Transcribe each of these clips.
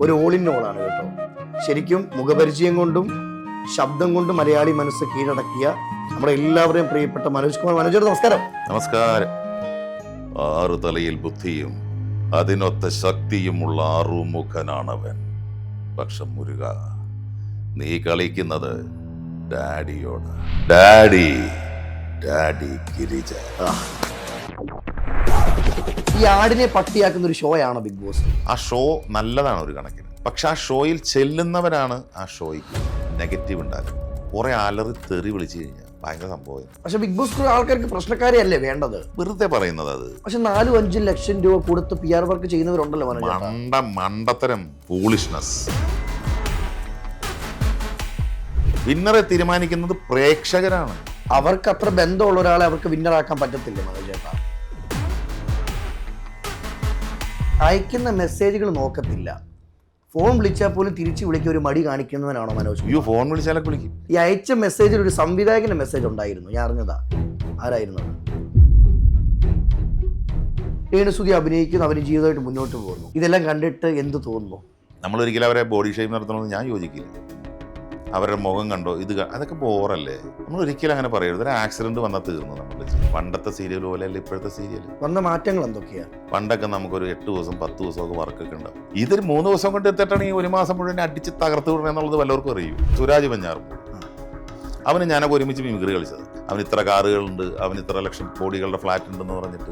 ഒരു all in all ആണ് കേട്ടോ. ശരിക്കും മുഖപരിചയം കൊണ്ടും ശബ്ദം കൊണ്ടും മലയാളി മനസ്സ് കീഴടക്കിയ നമ്മുടെ എല്ലാവരുടെയും പ്രിയപ്പെട്ട മനോജ് കുമാർ. മനോജ് നമസ്കാരം. നമസ്കാരം. ആറു തലയിൽ ബുദ്ധിയും അതിനൊത്ത ശക്തിയുമുള്ള ആറുമുഖനാണവൻ. പക്ഷെ മുരുക, നീ കളിക്കുന്നത് ഡാഡിയോട്. ഡാഡി ഗിരിജ. ഈ ആടിനെ പട്ടിയാക്കുന്ന ഒരു ഷോ ആണ് ബിഗ് ബോസ്. ആ ഷോ നല്ലതാണ് ഒരു കണക്കിന്. പക്ഷെ ആ ഷോയിൽ ചെല്ലുന്നവരാണ് ആ ഷോയ്ക്ക് നെഗറ്റീവ് ഉണ്ടാക്കുന്നത്. കുറെ അലറി തെറി വിളിച്ചു കഴിഞ്ഞാൽ ഭയങ്കര സംഭവം. പക്ഷെ ബിഗ് ബോസ് ആൾക്കാർക്ക് പ്രശ്നക്കാരെയല്ലേ വേണ്ടത്, വെറുതെ പറയുന്നത് അത്. പക്ഷെ 4-5 ലക്ഷം രൂപ കൊടുത്ത് PR വർക്ക് ചെയ്യുന്നവരുണ്ടല്ലോ. മണ്ടത്തരം, ഫൂളിഷ്നസ്. വിന്നറെ തീരുമാനിക്കുന്നത് പ്രേക്ഷകരാണ്. അവർക്ക് അത്ര ബന്ധമുള്ള ഒരാളെ അവർക്ക് വിന്നറാക്കാൻ പറ്റത്തില്ല മനോജ് ചേട്ടാ. അയക്കുന്ന മെസ്സേജുകൾ നോക്കത്തില്ല. ഫോൺ വിളിച്ചാൽ പോലും തിരിച്ചു വിളിക്കാൻ ഒരു മടി കാണിക്കുന്നവനാണോ മനോജ്? ഫോൺ വിളിച്ചാലൊക്കെ വിളിക്കും. ഈ അയച്ച മെസ്സേജിൽ ഒരു സംവിധായകന്റെ മെസ്സേജ് ഉണ്ടായിരുന്നു, ഞാൻ അറിഞ്ഞതാ. ആരായിരുന്നു? രേണുസുതി അഭിനയിക്കുന്നു, അവര് ജീവിതമായിട്ട് മുന്നോട്ട് പോകുന്നു. ഇതെല്ലാം കണ്ടിട്ട് എന്ത് തോന്നുന്നു? നമ്മൾ ഒരിക്കലും അവരെ ബോഡി ഷേപ്പ് നടത്തണമെന്ന് ഞാൻ യോജിക്കില്ല. അവരുടെ മുഖം കണ്ടോ, അതൊക്കെ ബോറല്ലേ. നമ്മൾ ഒരിക്കലും അങ്ങനെ പറയരുത്. ഒരു ആക്സിഡന്റ് വന്നാൽ തീർന്നു. നമ്മൾ പണ്ടത്തെ സീരിയൽ പോലെ അല്ല ഇപ്പോഴത്തെ സീരിയൽ. വന്ന മാറ്റങ്ങൾ എന്തൊക്കെയാ? പണ്ടൊക്കെ നമുക്കൊരു 8 ദിവസം 10 ദിവസമൊക്കെ വർക്കൊക്കെ ഉണ്ടാവും. ഇതൊരു 3 ദിവസം കൊണ്ട് എത്തിയിട്ടാണെങ്കിൽ 1 മാസം മുഴുവൻ അടിച്ച് തകർത്ത് വിടണം എന്നുള്ളത് വല്ലവർക്കും അറിയും. സുരാജ് പഞ്ഞാറും അവന് ഞാനൊക്കെ ഒരുമിച്ച് മിമിക്രി കളിച്ചത്. അവന് ഇത്ര കാറുകളുണ്ട്, അവന് ഇത്ര ലക്ഷം കോടികളുടെ ഫ്ലാറ്റ് ഉണ്ടെന്ന് പറഞ്ഞിട്ട്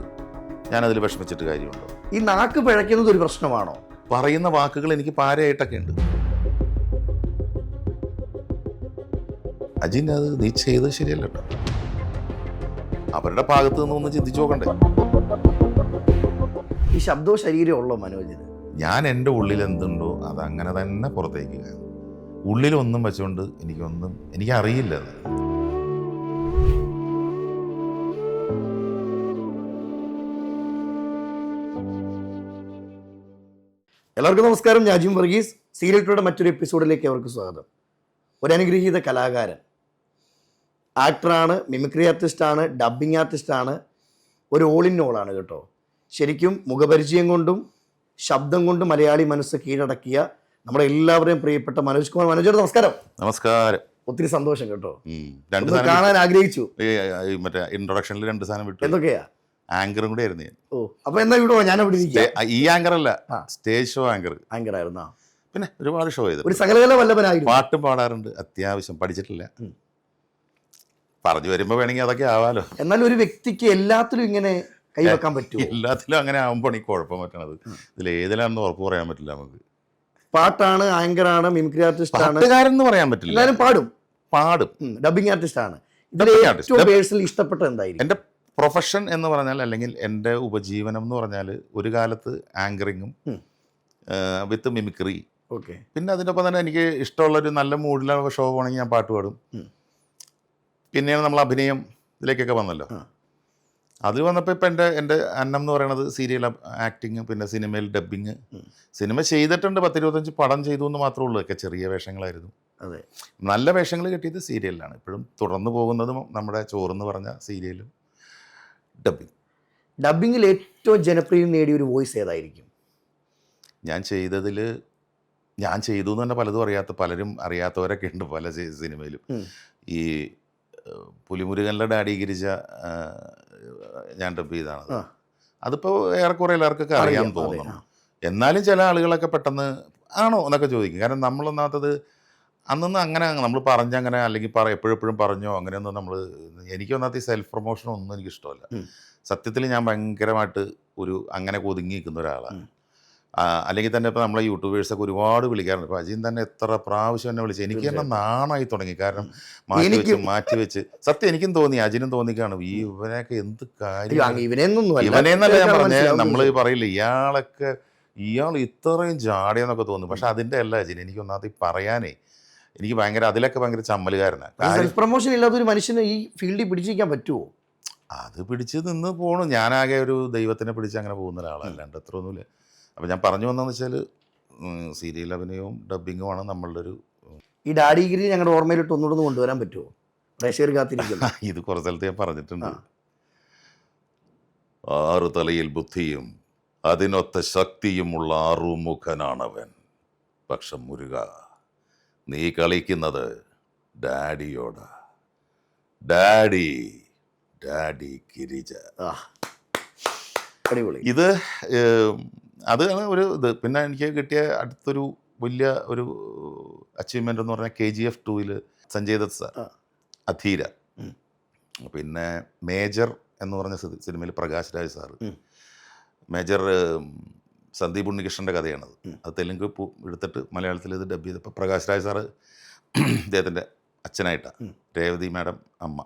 ഞാനതിൽ വിഷമിച്ചിട്ട് കാര്യമുണ്ടോ? ഈ നാക്ക് പിഴയ്ക്കുന്നത് ഒരു പ്രശ്നമാണോ? പറയുന്ന വാക്കുകൾ എനിക്ക് പാരയായിട്ടൊക്കെ ഉണ്ട്. അജിൻ, അത് നീ ചെയ്തത് ശരിയല്ല കേട്ടോ. അവരുടെ ഭാഗത്ത് നിന്ന് ഒന്ന് ചിന്തിച്ചു നോക്കണ്ടേ. ഈ ശബ്ദവും ശരീരവും ഉള്ളോ മനോജിന്? ഞാൻ എൻ്റെ ഉള്ളിൽ എന്തുണ്ടോ അത് അങ്ങനെ തന്നെ പുറത്തേക്ക്. ഉള്ളിലൊന്നും വെച്ചുകൊണ്ട് എനിക്കറിയില്ല അത്. എല്ലാവർക്കും നമസ്കാരം. ഞാൻ അജിം വർഗീസ്. സീരിയൽ ടൂയുടെ മറ്റൊരു എപ്പിസോഡിലേക്ക് അവർക്ക് സ്വാഗതം. ഒരു അനുഗ്രഹീത കലാകാരൻ, ആക്ടറാണ്, മിമിക്രി ആർട്ടിസ്റ്റാണ്, ഡബ്ബിംഗ് ആർട്ടിസ്റ്റാണ്, ഒരു ഓൾ ഇൻ ഓൾ ആണ് കേട്ടോ. ശരിക്കും മുഖപരിചയം കൊണ്ടും ശബ്ദം കൊണ്ടും മലയാളി മനസ്സ് കീഴടക്കിയ നമ്മുടെ എല്ലാവരുടെയും പ്രിയപ്പെട്ട മനോജ് കുമാർ. മനോജ് നമസ്കാരം. നമസ്കാരം. ഒത്തിരി സന്തോഷം കേട്ടോ. കാണാൻ ആഗ്രഹിച്ചു. മറ്റേ ഇൻട്രൊഡക്ഷനിൽ 2 സാധനം വിട്ടു. എന്തൊക്കെയാ? ആങ്കറും കൂടെ ആയിരുന്നു ഞാൻ. അപ്പൊ എന്നാ വിടുവോ? ഞാൻ അവിടെ ഈ ആങ്കർ അല്ല, സ്റ്റേജ് ഷോ ആങ്കർ ആയിരുന്നോ? പിന്നെ ഒരുപാട് ഷോ ചെയ്തു. ഒരു സകലകല വല്ലഭനായിരുന്നു. പാട്ടും പാടാറുണ്ട് അത്യാവശ്യം. പഠിച്ചിട്ടില്ല. പറഞ്ഞു വരുമ്പോ വേണമെങ്കിൽ അതൊക്കെ ആവാലോ. എന്നാൽ ഒരു വ്യക്തിക്ക് എല്ലാത്തിലും ഇങ്ങനെ കൈവെക്കാൻ പറ്റും. എല്ലാത്തിലും അങ്ങനെ ആവുമ്പോൾ ഈ കുഴപ്പം പറ്റണത്. ഇതിൽ ഏതിലാണെന്ന് ഉറപ്പ് പറയാൻ പറ്റില്ല നമുക്ക്. പാട്ടാണ്, ആങ്കറാണ്, മിമിക്രി ആർട്ടിസ്റ്റ് ആണ്, പാട്ടുകാരെന്ന് പറയാൻ പറ്റില്ല. എല്ലാവരും പാടും. ഡബ്ബിംഗ് ആർട്ടിസ്റ്റ് ആണ്. ഇതിൽ ഇഷ്ടപ്പെട്ടത് എന്തായിരിക്കും? എൻ്റെ പ്രൊഫഷൻ എന്ന് പറഞ്ഞാൽ, അല്ലെങ്കിൽ എൻ്റെ ഉപജീവനം എന്ന് പറഞ്ഞാൽ, ഒരു കാലത്ത് ആങ്കറിങ്ങും വിത്ത് മിമിക്രി. പിന്നെ അതിൻ്റെ ഒപ്പം തന്നെ എനിക്ക് ഇഷ്ടമുള്ളൊരു നല്ല മൂഡിലുള്ള ഷോ പോകണമെങ്കിൽ ഞാൻ പാട്ട് പാടും. പിന്നെയാണ് നമ്മൾ അഭിനയം ഇതിലേക്കൊക്കെ വന്നല്ലോ. അതിൽ വന്നപ്പോൾ ഇപ്പം എൻ്റെ അന്നം എന്ന് പറയുന്നത് സീരിയൽ ആക്ടിങ്, പിന്നെ സിനിമയിൽ ഡബ്ബിങ്. സിനിമ ചെയ്തിട്ടുണ്ട്, 10-25 പടം ചെയ്തു എന്ന് മാത്രമേ ഉള്ളൂ. ഒക്കെ ചെറിയ വേഷങ്ങളായിരുന്നു. അതെ, നല്ല വേഷങ്ങൾ കിട്ടിയത് സീരിയലിലാണ്. ഇപ്പോഴും തുടർന്ന് പോകുന്നതും നമ്മുടെ ചോറെന്ന് പറഞ്ഞ സീരിയലും ഡബ്ബിങ്ങിൽ ഏറ്റവും ജനപ്രിയം നേടിയ ഒരു വോയിസ് ഏതായിരിക്കും? ഞാൻ ചെയ്തു എന്ന് തന്നെ പലരും അറിയാത്തവരൊക്കെ ഉണ്ട് പല സിനിമയിലും. ഈ പുലിമുരുകനിലെ ഡാഡി ഗിരിജ ഞാൻ ഡബ് ചെയ്താണ്. അതിപ്പോൾ ഏറെക്കുറെ എല്ലാവർക്കൊക്കെ അറിയാമെന്ന് തോന്നുന്നു. എന്നാലും ചില ആളുകളൊക്കെ പെട്ടെന്ന് ആണോ എന്നൊക്കെ ചോദിക്കും. കാരണം നമ്മളൊന്നാമത്തത് അന്നൊന്നും അങ്ങനെ നമ്മൾ പറഞ്ഞങ്ങനെ, അല്ലെങ്കിൽ എപ്പോഴെപ്പോഴും പറഞ്ഞോ അങ്ങനെയൊന്നും എനിക്കൊന്നാമത്തെ ഈ സെൽഫ് പ്രൊമോഷനൊന്നും എനിക്കിഷ്ടമല്ല. സത്യത്തിൽ ഞാൻ ഭയങ്കരമായിട്ട് അങ്ങനെ ഒതുങ്ങി നിൽക്കുന്ന ഒരാളാണ്. അല്ലെങ്കിൽ തന്നെ ഇപ്പോൾ നമ്മളെ യൂട്യൂബേഴ്സൊക്കെ ഒരുപാട് വിളിക്കാറുണ്ട്. ഇപ്പോൾ അജിൻ തന്നെ എത്ര പ്രാവശ്യം എന്നെ വിളിച്ചു. എനിക്ക് തന്നെ നാണായി തുടങ്ങി. കാരണം മാറ്റി വെച്ച് സത്യം എനിക്കും തോന്നി, അജിനും തോന്നിക്കാണ്, ഇവനൊക്കെ എന്ത് കാര്യം. ഇവനെന്നല്ല ഞാൻ പറഞ്ഞേ, നമ്മൾ പറയില്ല ഇയാൾ ഇത്രയും ജാടിയെന്നൊക്കെ തോന്നും. പക്ഷെ അതിൻ്റെ അല്ല അജിൻ. എനിക്കൊന്നാമത് പറയാനേ എനിക്ക് അതിലൊക്കെ ഭയങ്കര ചമ്മലുകാരനാണ്. സെൽഫ് പ്രൊമോഷൻ ഇല്ലാത്ത ഒരു മനുഷ്യന് ഈ ഫീൽഡിൽ പിടിച്ചിരിക്കാൻ പറ്റുമോ? അത് പിടിച്ച് നിന്ന് പോകണം. ഞാനാകെ ഒരു ദൈവത്തിനെ പിടിച്ച് അങ്ങനെ പോകുന്ന ഒരാളാണ്, അല്ലാണ്ട് അത്ര ഒന്നുമില്ല. അപ്പോൾ ഞാൻ പറഞ്ഞു വന്നതെന്ന് വെച്ചാൽ സീരിയൽ അഭിനയവും ഡബ്ബിങ്ങുമാണ് നമ്മളുടെ ഒരു. ഈ ഡാഡിഗിരി ഞങ്ങളുടെ ഓർമ്മയിലിട്ട് ഒന്നുകൂടെ കൊണ്ടുവരാൻ പറ്റുമോ? പ്രേക്ഷകർ കാത്തിരിക്കുന്നു. ഇത് കുറേ സ്ഥലത്ത് ഞാൻ പറഞ്ഞിട്ടുണ്ട്. ആറു തലയിൽ ബുദ്ധിയും അതിനൊത്ത ശക്തിയുമുള്ള ആറുമുഖനാണവൻ. പക്ഷം മുരുക, നീ കളിക്കുന്നത് ഡാഡിയോട്. Daddy, daddy Girija. ആ, അടിപൊളി. ഇത് അതാണ് ഒരു ഇത്. പിന്നെ എനിക്ക് കിട്ടിയ അടുത്തൊരു വലിയ ഒരു അച്ചീവ്മെൻ്റ് എന്ന് പറഞ്ഞാൽ KGF 2 സഞ്ജയ് ദത്ത് സാർ, അധീര. പിന്നെ മേജർ എന്ന് പറഞ്ഞ സിനിമയിൽ പ്രകാശ് രാജ് സാറ്. മേജർ സന്ദീപ് ഉണ്ണികൃഷ്ണൻ്റെ കഥയാണത്. അത് തെലുങ്ക് എടുത്തിട്ട് മലയാളത്തിൽ ഇത് ഡബ് ചെയ്തപ്പോൾ പ്രകാശ് രാജ് സാറ് അദ്ദേഹത്തിൻ്റെ അച്ഛനായിട്ടാണ്, രേവതി മാഡം അമ്മ.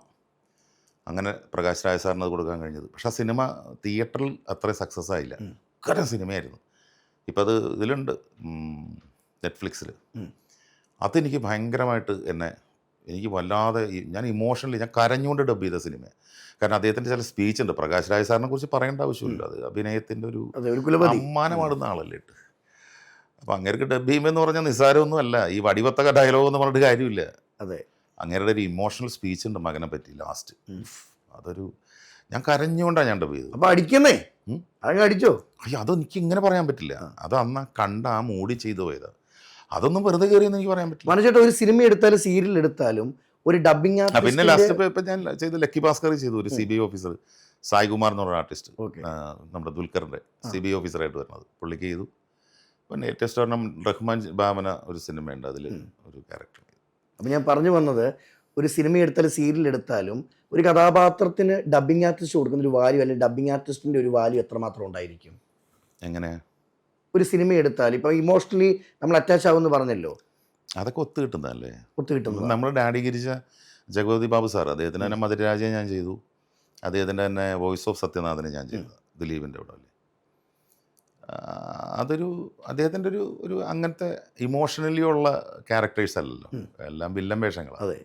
അങ്ങനെ പ്രകാശ് രാജ് സാറിന് അത് കൊടുക്കാൻ കഴിഞ്ഞത്. പക്ഷെ ആ സിനിമ തിയേറ്ററിൽ അത്ര സക്സസ് ആയില്ല. കരം സിനിമയായിരുന്നു. ഇപ്പം അത് ഇതിലുണ്ട്, നെറ്റ്ഫ്ലിക്സിൽ. അതെനിക്ക് ഭയങ്കരമായിട്ട് എനിക്ക് വല്ലാതെ ഞാൻ ഇമോഷണലി ഞാൻ കരഞ്ഞുകൊണ്ട് ഡബ് ചെയ്ത സിനിമയാണ്. കാരണം അദ്ദേഹത്തിൻ്റെ ചില സ്പീച്ച് ഉണ്ട്. പ്രകാശ് രാജ് സാറിനെ കുറിച്ച് പറയേണ്ട ആവശ്യമില്ല, അത് അഭിനയത്തിൻ്റെ ഒരു അമ്മാനമാടുന്ന ആളല്ലേ ഇട്ട്. അപ്പോൾ അങ്ങേർക്ക് ഡബ് ചെയ്യുമെന്ന് പറഞ്ഞാൽ നിസ്സാരമൊന്നും അല്ല. ഈ വടിവത്തക ഡയലോഗ് എന്ന് പറഞ്ഞിട്ട് കാര്യമില്ല. അതെ, അങ്ങേരുടെ ഒരു ഇമോഷണൽ സ്പീച്ച് ഉണ്ട് മകനെ പറ്റി ലാസ്റ്റ്. അതൊരു ഞാൻ കരഞ്ഞുകൊണ്ടാണ് ഞാൻ ഡബ് ചെയ്തത്. അപ്പോൾ അടിക്കുന്നേ അടിച്ചോ? അയ്യോ, അതെനിക്ക് ഇങ്ങനെ പറയാൻ പറ്റില്ല. അത് അന്ന് കണ്ട ആ മൂടി ചെയ്തു പോയതാണ്. അതൊന്നും വെറുതെ കയറിയെന്ന് എനിക്ക് പറയാൻ പറ്റില്ല. മനസ്സിലായിട്ട് ഒരു സിനിമ എടുത്താലും സീരിയൽ എടുത്താലും ഒരു ഡബിങ്. പിന്നെ ലാസ്റ്റ് ഇപ്പം ഞാൻ ചെയ്ത് ലക്കി ഭാസ്കർ ചെയ്തു, ഒരു CBI ഓഫീസർ, സായ് കുമാർ എന്ന് പറഞ്ഞ ആർട്ടിസ്റ്റ്, നമ്മുടെ ദുൽഖറിൻ്റെ CBI ഓഫീസറായിട്ട് വരുന്നത്, പുള്ളിക്ക് ചെയ്തു. പിന്നെ ലേറ്റസ്റ്റ് ഒരെണ്ണം റഹ്മാൻ ഭാവന ഒരു സിനിമയുണ്ട്, അതിൽ ഒരു ക്യാരക്ടർ. അപ്പം ഞാൻ പറഞ്ഞു വന്നത്, ഒരു സിനിമ എടുത്താലും സീരിയൽ എടുത്താലും ഒരു കഥാപാത്രത്തിന് ഡബിങ് ആർട്ടിസ്റ്റ് കൊടുക്കുന്ന ഒരു വാല്യൂ, അല്ലെങ്കിൽ ഡബിങ് ആർട്ടിസ്റ്റിൻ്റെ ഒരു വാല്യൂ എത്രമാത്രം ഉണ്ടായിരിക്കും? എങ്ങനെ? ഒരു സിനിമ എടുത്താൽ ഇപ്പം ഇമോഷണലി നമ്മൾ അറ്റാച്ച് ആവുമെന്ന് പറഞ്ഞല്ലോ, അതൊക്കെ ഒത്തു കിട്ടുന്നതല്ലേ? ഒത്തു കിട്ടുന്നത്. നമ്മൾ ഡാഡി ഗിരിജ ജഗവതി ബാബു സാർ, അദ്ദേഹത്തിൻ്റെ തന്നെ മധുരരാജയെ ഞാൻ ചെയ്തു. അദ്ദേഹത്തിൻ്റെ തന്നെ വോയിസ് ഓഫ് സത്യനാഥനെ ഞാൻ ചെയ്തു, ദിലീപിൻ്റെ അവിടെ അല്ലേ. അതൊരു അദ്ദേഹത്തിൻ്റെ ഒരു അങ്ങനത്തെ ഇമോഷണലി ഉള്ള ക്യാരക്ടേഴ്സ് അല്ലല്ലോ, എല്ലാം വില്ലൻ വേഷങ്ങളാണ്. അതെ,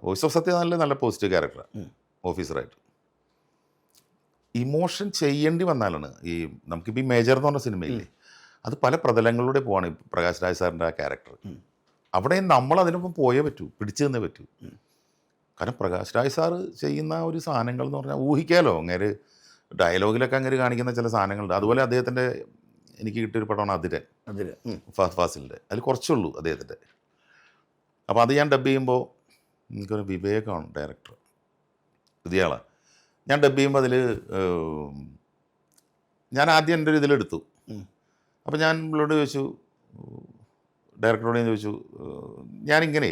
വോയിസ് ഓഫ് സത്യനാഥനിൽ നല്ല പോസിറ്റീവ് ക്യാരക്ടറാണ്, ഓഫീസറായിട്ട്. ഇമോഷൻ ചെയ്യേണ്ടി വന്നാലാണ് നമുക്കിപ്പോൾ ഈ മേജർ എന്ന് പറഞ്ഞ സിനിമയില്ലേ, അത് പല പ്രതലങ്ങളിലൂടെ പോവാണ്. പ്രകാശ് രാജ് സാറിൻ്റെ ആ ക്യാരക്ടർ, അവിടെ നമ്മൾ അതിനൊപ്പം പോയേ പറ്റൂ, പിടിച്ചു തന്നേ പറ്റൂ. കാരണം പ്രകാശ് രാജ് സാറ് ചെയ്യുന്ന ഒരു സാധനങ്ങൾ എന്ന് പറഞ്ഞാൽ ഊഹിക്കാമല്ലോ. അങ്ങേര് ഡയലോഗിലൊക്കെ അങ്ങേര് കാണിക്കുന്ന ചില സാധനങ്ങളുണ്ട്. അതുപോലെ അദ്ദേഹത്തിൻ്റെ എനിക്ക് കിട്ടിയൊരു പടമാണ് അതിരൻ, ഫഹദ് ഫാസിലിൻ്റെ. അതിൽ കുറച്ചുള്ളൂ അദ്ദേഹത്തിൻ്റെ. അപ്പോൾ അത് ഞാൻ ഡബ് ചെയ്യുമ്പോൾ എനിക്കൊരു വിവേകമാണ് ഡയറക്ടർ, പുതിയ ആളാണ്. ഞാൻ ഡബ് ചെയ്യുമ്പോൾ അതിൽ ഞാൻ ആദ്യം എൻ്റെ ഒരു ഇതിലെടുത്തു. അപ്പോൾ ഞാൻ പുള്ളിയോട് ചോദിച്ചു, ഡയറക്ടറോട് ഞാൻ ചോദിച്ചു, ഞാനിങ്ങനെ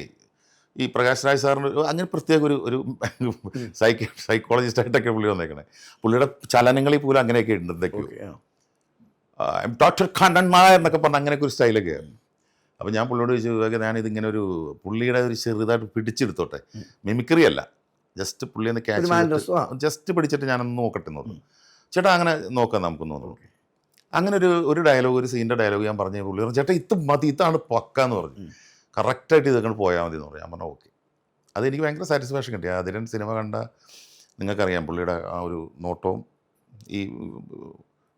ഈ പ്രകാശ് രാജ് സാറിന് അങ്ങനെ പ്രത്യേക ഒരു സൈക്കോളജിസ്റ്റായിട്ടൊക്കെ പുള്ളി വന്നേക്കണേ. പുള്ളിയുടെ ചലനങ്ങളിൽ പോലും അങ്ങനെയൊക്കെ ഉണ്ട്, എന്തൊക്കെയോ ഡോക്ടർ കണ്ണൻ നായർ എന്നൊക്കെ പറഞ്ഞ അങ്ങനെയൊക്കെ ഒരു സ്റ്റൈലൊക്കെ. അപ്പോൾ ഞാൻ പുള്ളിയോട് ചോദിച്ചു, ഞാനിതിങ്ങനെ ഒരു പുള്ളിയുടെ ഒരു ചെറുതായിട്ട് പിടിച്ചെടുത്തോട്ടെ, മിമിക്രി അല്ല, ജസ്റ്റ് പുള്ളി ഒന്ന് ക്യാച്ച് ജസ്റ്റ് പിടിച്ചിട്ട് ഞാനൊന്ന് നോക്കട്ടെ എന്ന് പറഞ്ഞു. ചേട്ടാ അങ്ങനെ നോക്കാം നമുക്കൊന്ന് തോന്നുന്നു. അങ്ങനെ ഒരു ഡയലോഗ്, ഒരു സീൻ്റെ ഡയലോഗ് ഞാൻ പറഞ്ഞു. പുള്ളി പറഞ്ഞു, ചേട്ടാ ഇത് മതി, ഇതാണ് പക്കാന്ന് പറഞ്ഞു, കറക്റ്റായിട്ട് ഇതൊക്കെ പോയാൽ മതി എന്ന് പറഞ്ഞു. ഞാൻ പറഞ്ഞു ഓക്കെ. അതെനിക്ക് ഭയങ്കര സാറ്റിസ്ഫാക്ഷൻ കിട്ടി. അതിരൻ സിനിമ കണ്ട നിങ്ങൾക്കറിയാം പുള്ളിയുടെ ആ ഒരു നോട്ടവും ഈ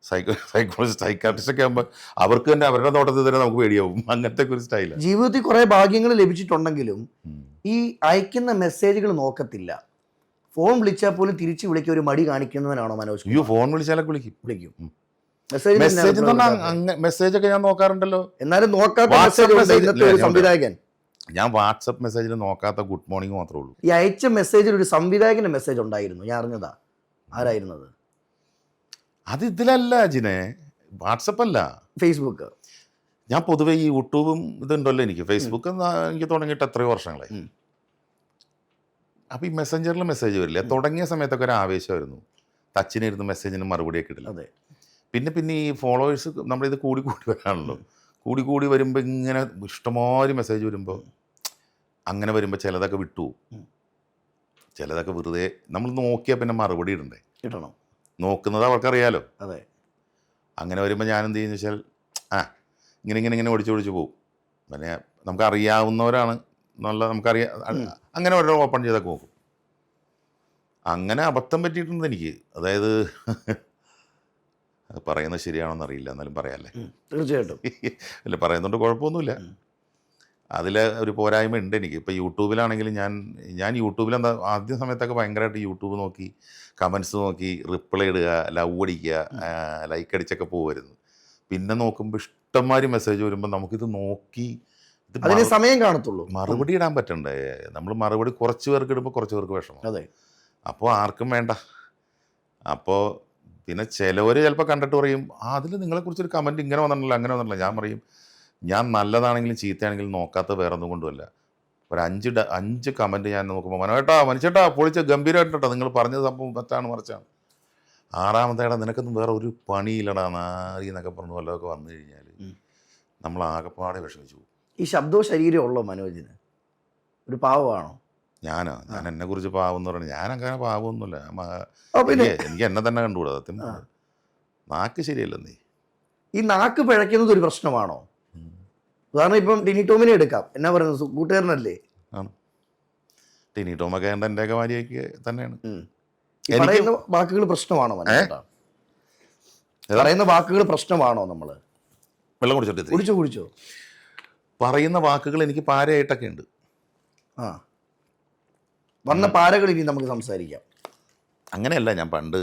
സൈക്കാട്രിസ്റ്റൊക്കെ ആകുമ്പോൾ അവർക്ക് തന്നെ അവരുടെ നോട്ടത്തിൽ തന്നെ നമുക്ക് പേടിയാവും. അങ്ങനത്തെ ഒരു സ്റ്റൈലാണ്. ജീവിതത്തിൽ കുറേ ഭാഗ്യങ്ങൾ ലഭിച്ചിട്ടുണ്ടെങ്കിലും ഈ അയക്കുന്ന മെസ്സേജുകൾ നോക്കത്തില്ല. ഫോൺ വിളിച്ചാൽ പോലും തിരിച്ചു വിളിക്കുക ഒരു മടി കാണിക്കുന്നവനാണോ മനോജ്? അയ്യോ, ഫോൺ വിളിച്ചാലൊക്കെ വിളിക്കും. മെസ്സേജ് മെസ്സേജൊക്കെ ഞാൻ നോക്കാറുണ്ടല്ലോ. എന്നാലും നോക്കാത്ത സംവിധായകൻ, ഞാൻ വാട്സപ്പ് മെസ്സേജിൽ നോക്കാത്ത ഗുഡ് മോർണിംഗ് മാത്രമേ ഉള്ളൂ. ഈ അയച്ച മെസ്സേജിൽ ഒരു സംവിധായകന്റെ മെസ്സേജ് ഉണ്ടായിരുന്നു, ഞാൻ അറിഞ്ഞതാ. ആരായിരുന്നത്? അത് ഇതിലല്ല ജിനെ, വാട്സപ്പ് അല്ല, ഫേസ്ബുക്ക്. ഞാൻ പൊതുവെ ഈ യൂട്യൂബും ഇതുണ്ടല്ലോ, എനിക്ക് ഫേസ്ബുക്ക് എനിക്ക് തുടങ്ങിയിട്ട് എത്രയോ വർഷങ്ങളായി. അപ്പോൾ ഈ മെസ്സഞ്ചറിൽ മെസ്സേജ് വരില്ല. തുടങ്ങിയ സമയത്തൊക്കെ ഒരു ആവേശമായിരുന്നു, ടച്ചിനിരുന്ന് മെസ്സേജിന് മറുപടിയൊക്കെ ഇടില്ല. പിന്നെ ഈ ഫോളോവേഴ്സ് നമ്മളിത് കൂടി വരാണല്ലോ. കൂടി വരുമ്പോൾ ഇങ്ങനെ ഇഷ്ടമാതിരി മെസ്സേജ് വരുമ്പോൾ അങ്ങനെ വരുമ്പോൾ ചിലതൊക്കെ വിട്ടു, ചിലതൊക്കെ വെറുതെ നമ്മൾ നോക്കിയാൽ പിന്നെ മറുപടി ഇടണം, നോക്കുന്നത് അവർക്കറിയാലോ. അതെ. അങ്ങനെ വരുമ്പോൾ ഞാൻ എന്ത് ചെയ്യുന്ന വെച്ചാൽ ഇങ്ങനെ ഒടിച്ചു പോകും. പിന്നെ നമുക്കറിയാവുന്നവരാണ് അങ്ങനെ ഓരോ ഓപ്പൺ ചെയ്തൊക്കെ നോക്കും. അങ്ങനെ അബദ്ധം പറ്റിയിട്ടുണ്ട് എനിക്ക്. അതായത് പറയുന്നത് ശരിയാണോന്ന് അറിയില്ല, എന്നാലും പറയാമല്ലേ? തീർച്ചയായിട്ടും. അല്ല, പറയുന്നുണ്ട്, കുഴപ്പമൊന്നുമില്ല. അതിൽ ഒരു പോരായ്മ ഉണ്ട് എനിക്ക്. ഇപ്പോൾ യൂട്യൂബിലാണെങ്കിലും ഞാൻ യൂട്യൂബിൽ ആദ്യ സമയത്തൊക്കെ ഭയങ്കരമായിട്ട് യൂട്യൂബ് നോക്കി കമൻസ് നോക്കി റിപ്ലൈ ഇടുക, ലവ് അടിക്കുക, ലൈക്ക് അടിച്ചൊക്കെ പോകുമായിരുന്നു. പിന്നെ നോക്കുമ്പോൾ ഇഷ്ടംമാതിരി മെസ്സേജ് വരുമ്പോൾ നമുക്കിത് നോക്കി ഇത് അതിന് സമയം കാണത്തുള്ളൂ. മറുപടി ഇടാൻ പറ്റണ്ടേ? നമ്മൾ മറുപടി കുറച്ച് പേർക്ക് ഇടുമ്പോൾ കുറച്ച് പേർക്ക് വിഷമം. അതെ. അപ്പോൾ ആർക്കും വേണ്ട. അപ്പോൾ പിന്നെ ചിലവർ ചിലപ്പോൾ കണ്ടിട്ട് പറയും അതിൽ നിങ്ങളെക്കുറിച്ചൊരു കമൻറ്റ് ഇങ്ങനെ വന്നിട്ടില്ല അങ്ങനെ വന്നിട്ടില്ല. ഞാൻ പറയും ഞാൻ നല്ലതാണെങ്കിലും ചീത്തയാണെങ്കിലും നോക്കാത്ത വേറെ ഒന്നും കൊണ്ടുമല്ല. ഒരു 5 കമൻറ്റ് ഞാൻ നോക്കുമ്പോൾ മനുഷ്യേട്ടാ പൊളിച്ച ഗംഭീരമായിട്ടോ നിങ്ങൾ പറഞ്ഞത് സംഭവം തെറ്റാണ് മറിച്ചാണ്. 6ാമത്തേടാ നിനക്കൊന്നും വേറെ ഒരു പണിയില്ലടാ നാരി എന്നൊക്കെ പറഞ്ഞു വല്ലതൊക്കെ വന്നു കഴിഞ്ഞാൽ നമ്മൾ ആകെപ്പാടെ വിഷമിച്ചു പോകും. ഈ ശബ്ദവും ശരീരവും ഉള്ളോ മനോജിന്? ഒരു പാവമാണോ? ഞാൻ എന്നെ കുറിച്ച് പാവെന്ന് പറഞ്ഞു. ഞാൻ അങ്ങനെ പാവമൊന്നുമില്ല. എനിക്ക് എന്നെ തന്നെ കണ്ടുകൂടാ സത്യം. നാക്ക് ശരിയല്ലെന്നേ. ഈ നാക്ക് പിഴയ്ക്കുന്നത് ഒരു പ്രശ്നമാണോ? ഉദാഹരണം ഇപ്പം ടിനി ടോമിനെ എടുക്കാം. എന്നാ പറയുന്നത്, കൂട്ടുകാരനല്ലേ? ആണ്. ടിനി ടോമൊക്കെ എൻ്റെയൊക്കെ ഭാര്യയ്ക്ക് തന്നെയാണ്. പറയുന്ന വാക്കുകൾ പ്രശ്നമാണോ? പറയുന്ന വാക്കുകൾ പ്രശ്നമാണോ? നമ്മൾ വെള്ളം കുടിച്ചോട്ടെ? കുടിച്ചോ. പറയുന്ന വാക്കുകൾ എനിക്ക് പാരയായിട്ടൊക്കെ ഉണ്ട്. വന്ന പാരകൾ ഇനി നമുക്ക് സംസാരിക്കാം. അങ്ങനെയല്ല, ഞാൻ പണ്ട്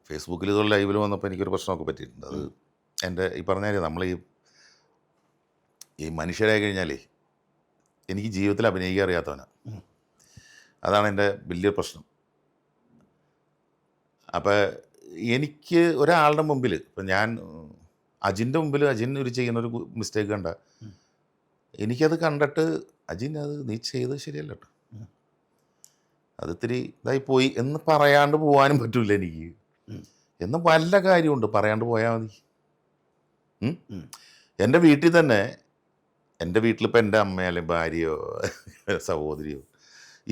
ഫേസ്ബുക്കിൽ ഇതുപോലെ ലൈവിൽ വന്നപ്പോൾ എനിക്കൊരു പ്രശ്നമൊക്കെ പറ്റിയിട്ടുണ്ട്. അത് എൻ്റെ ഈ പറഞ്ഞാൽ നമ്മൾ ഈ മനുഷ്യരായി കഴിഞ്ഞാലേ എനിക്ക് ജീവിതത്തിൽ അഭിനയിക്കാൻ അറിയാത്തവനാണ്. അതാണ് എൻ്റെ വലിയ പ്രശ്നം. അപ്പോൾ എനിക്ക് ഒരാളുടെ മുമ്പിൽ ഇപ്പം ഞാൻ അജിൻ്റെ മുമ്പിൽ അജിൻ ചെയ്യുന്നൊരു മിസ്റ്റേക്ക് കണ്ട എനിക്കത് കണ്ടിട്ട് അജിൻ അത് നീ ചെയ്ത് ശരിയല്ല കേട്ടോ, അത് ഇത്തിരി ഇതായി പോയി എന്ന് പറയാണ്ട് പോകാനും പറ്റില്ല എനിക്ക്. എന്ന് വല്ല കാര്യമുണ്ട് പറയാണ്ട് പോയാൽ മതി. എൻ്റെ വീട്ടിൽ തന്നെ, എൻ്റെ വീട്ടിലിപ്പോൾ എൻ്റെ അമ്മയോ അല്ലെങ്കിൽ ഭാര്യയോ സഹോദരിയോ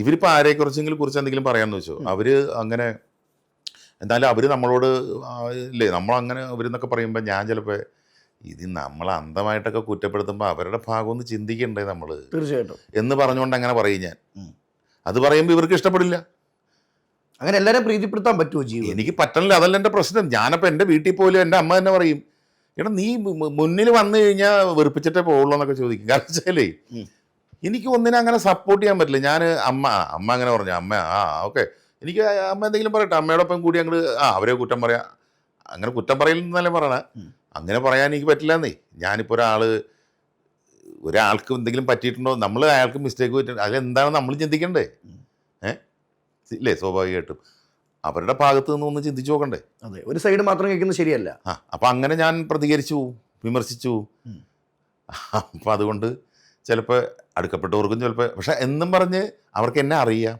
ഇവരിപ്പോൾ ആരെക്കുറിച്ചെങ്കിലും കുറിച്ച് എന്തെങ്കിലും പറയാമെന്ന് വെച്ചോ, അവർ അങ്ങനെ എന്തായാലും അവർ നമ്മളോട് ഇല്ലേ നമ്മളങ്ങനെ അവരെന്നൊക്കെ പറയുമ്പോൾ ഞാൻ ചിലപ്പോൾ ഇത് നമ്മൾ അന്ധമായിട്ടൊക്കെ കുറ്റപ്പെടുത്തുമ്പോൾ അവരുടെ ഭാഗം ഒന്ന് ചിന്തിക്കണ്ടേ നമ്മൾ തീർച്ചയായിട്ടും എന്ന് പറഞ്ഞുകൊണ്ട് അങ്ങനെ പറയും ഞാൻ. അത് പറയുമ്പോൾ ഇവർക്ക് ഇഷ്ടപ്പെടില്ല. അങ്ങനെ എല്ലാവരും പ്രീതിപ്പെടുത്താൻ പറ്റുമോ? എനിക്ക് പറ്റണില്ല, അതല്ല എൻ്റെ പ്രശ്നം. ഞാനപ്പോൾ എൻ്റെ വീട്ടിൽ പോലും എൻ്റെ അമ്മ തന്നെ പറയും എടാ നീ മുന്നിൽ വന്നു കഴിഞ്ഞാൽ വെറുപ്പിച്ചിട്ടേ പോകുള്ളൂ എന്നൊക്കെ ചോദിക്കും. കാരണം വെച്ചാലേ എനിക്ക് ഒന്നിനെ അങ്ങനെ സപ്പോർട്ട് ചെയ്യാൻ പറ്റില്ല. ഞാൻ അമ്മ അങ്ങനെ പറഞ്ഞു, അമ്മ ഓക്കെ എനിക്ക് അമ്മ എന്തെങ്കിലും പറയട്ടെ, അമ്മയോടൊപ്പം കൂടി ഞങ്ങൾ അവരെ കുറ്റം പറയാം, അങ്ങനെ കുറ്റം പറയില്ലെന്നല്ലേ പറയണേ, അങ്ങനെ പറയാൻ എനിക്ക് പറ്റില്ല എന്നേ. ഞാനിപ്പോൾ ഒരാൾക്ക് എന്തെങ്കിലും പറ്റിയിട്ടുണ്ടോ, നമ്മൾ അയാൾക്ക് മിസ്റ്റേക്ക് പറ്റിയിട്ട് അതെന്താണ് നമ്മൾ ചിന്തിക്കണ്ടേ? ഇല്ലേ? സ്വാഭാവികമായിട്ടും അവരുടെ ഭാഗത്ത് നിന്ന് ഒന്ന് ചിന്തിച്ചു നോക്കണ്ടേ? അതെ, ഒരു സൈഡ് മാത്രം കേൾക്കുന്നത് ശരിയല്ല. അപ്പം അങ്ങനെ ഞാൻ പ്രതികരിച്ചു, വിമർശിച്ചു. അപ്പം അതുകൊണ്ട് ചിലപ്പോൾ അടുക്കപ്പെട്ടവർക്കും ചിലപ്പോൾ, പക്ഷെ എന്നും പറഞ്ഞ് അവർക്ക് എന്നെ അറിയാം,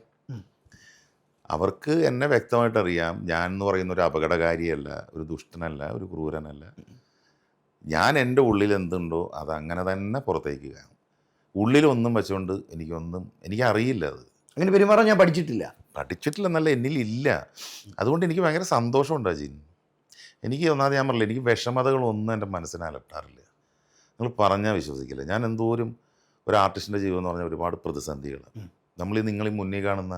അവർക്ക് എന്നെ വ്യക്തമായിട്ട് അറിയാം. ഞാൻ എന്ന് പറയുന്ന ഒരു അപകടകാരിയല്ല, ഒരു ദുഷ്ടനല്ല, ഒരു ക്രൂരനല്ല. ഞാൻ എൻ്റെ ഉള്ളിൽ എന്തുണ്ടോ അതങ്ങനെ തന്നെ പുറത്തേക്ക് കാണും. ഉള്ളിലൊന്നും വെച്ചുകൊണ്ട് എനിക്കറിയില്ല. അത് അങ്ങനെ പെരുമാറാൻ ഞാൻ പഠിച്ചിട്ടില്ലെന്നല്ല, എന്നിലില്ല. അതുകൊണ്ട് എനിക്ക് ഭയങ്കര സന്തോഷമുണ്ട് അജിൻ. എനിക്ക് ഒന്നാമത് ഞാൻ പറഞ്ഞില്ല, എനിക്ക് വിഷമതകളൊന്നും എൻ്റെ മനസ്സിനെ അലട്ടാറില്ല. നിങ്ങൾ പറഞ്ഞാൽ വിശ്വസിക്കില്ല. ഞാൻ എന്തോരം ഒരു ആർട്ടിസ്റ്റിൻ്റെ ജീവിതം എന്ന് പറഞ്ഞാൽ ഒരുപാട് പ്രതിസന്ധികൾ. നിങ്ങളീ മുന്നിൽ കാണുന്ന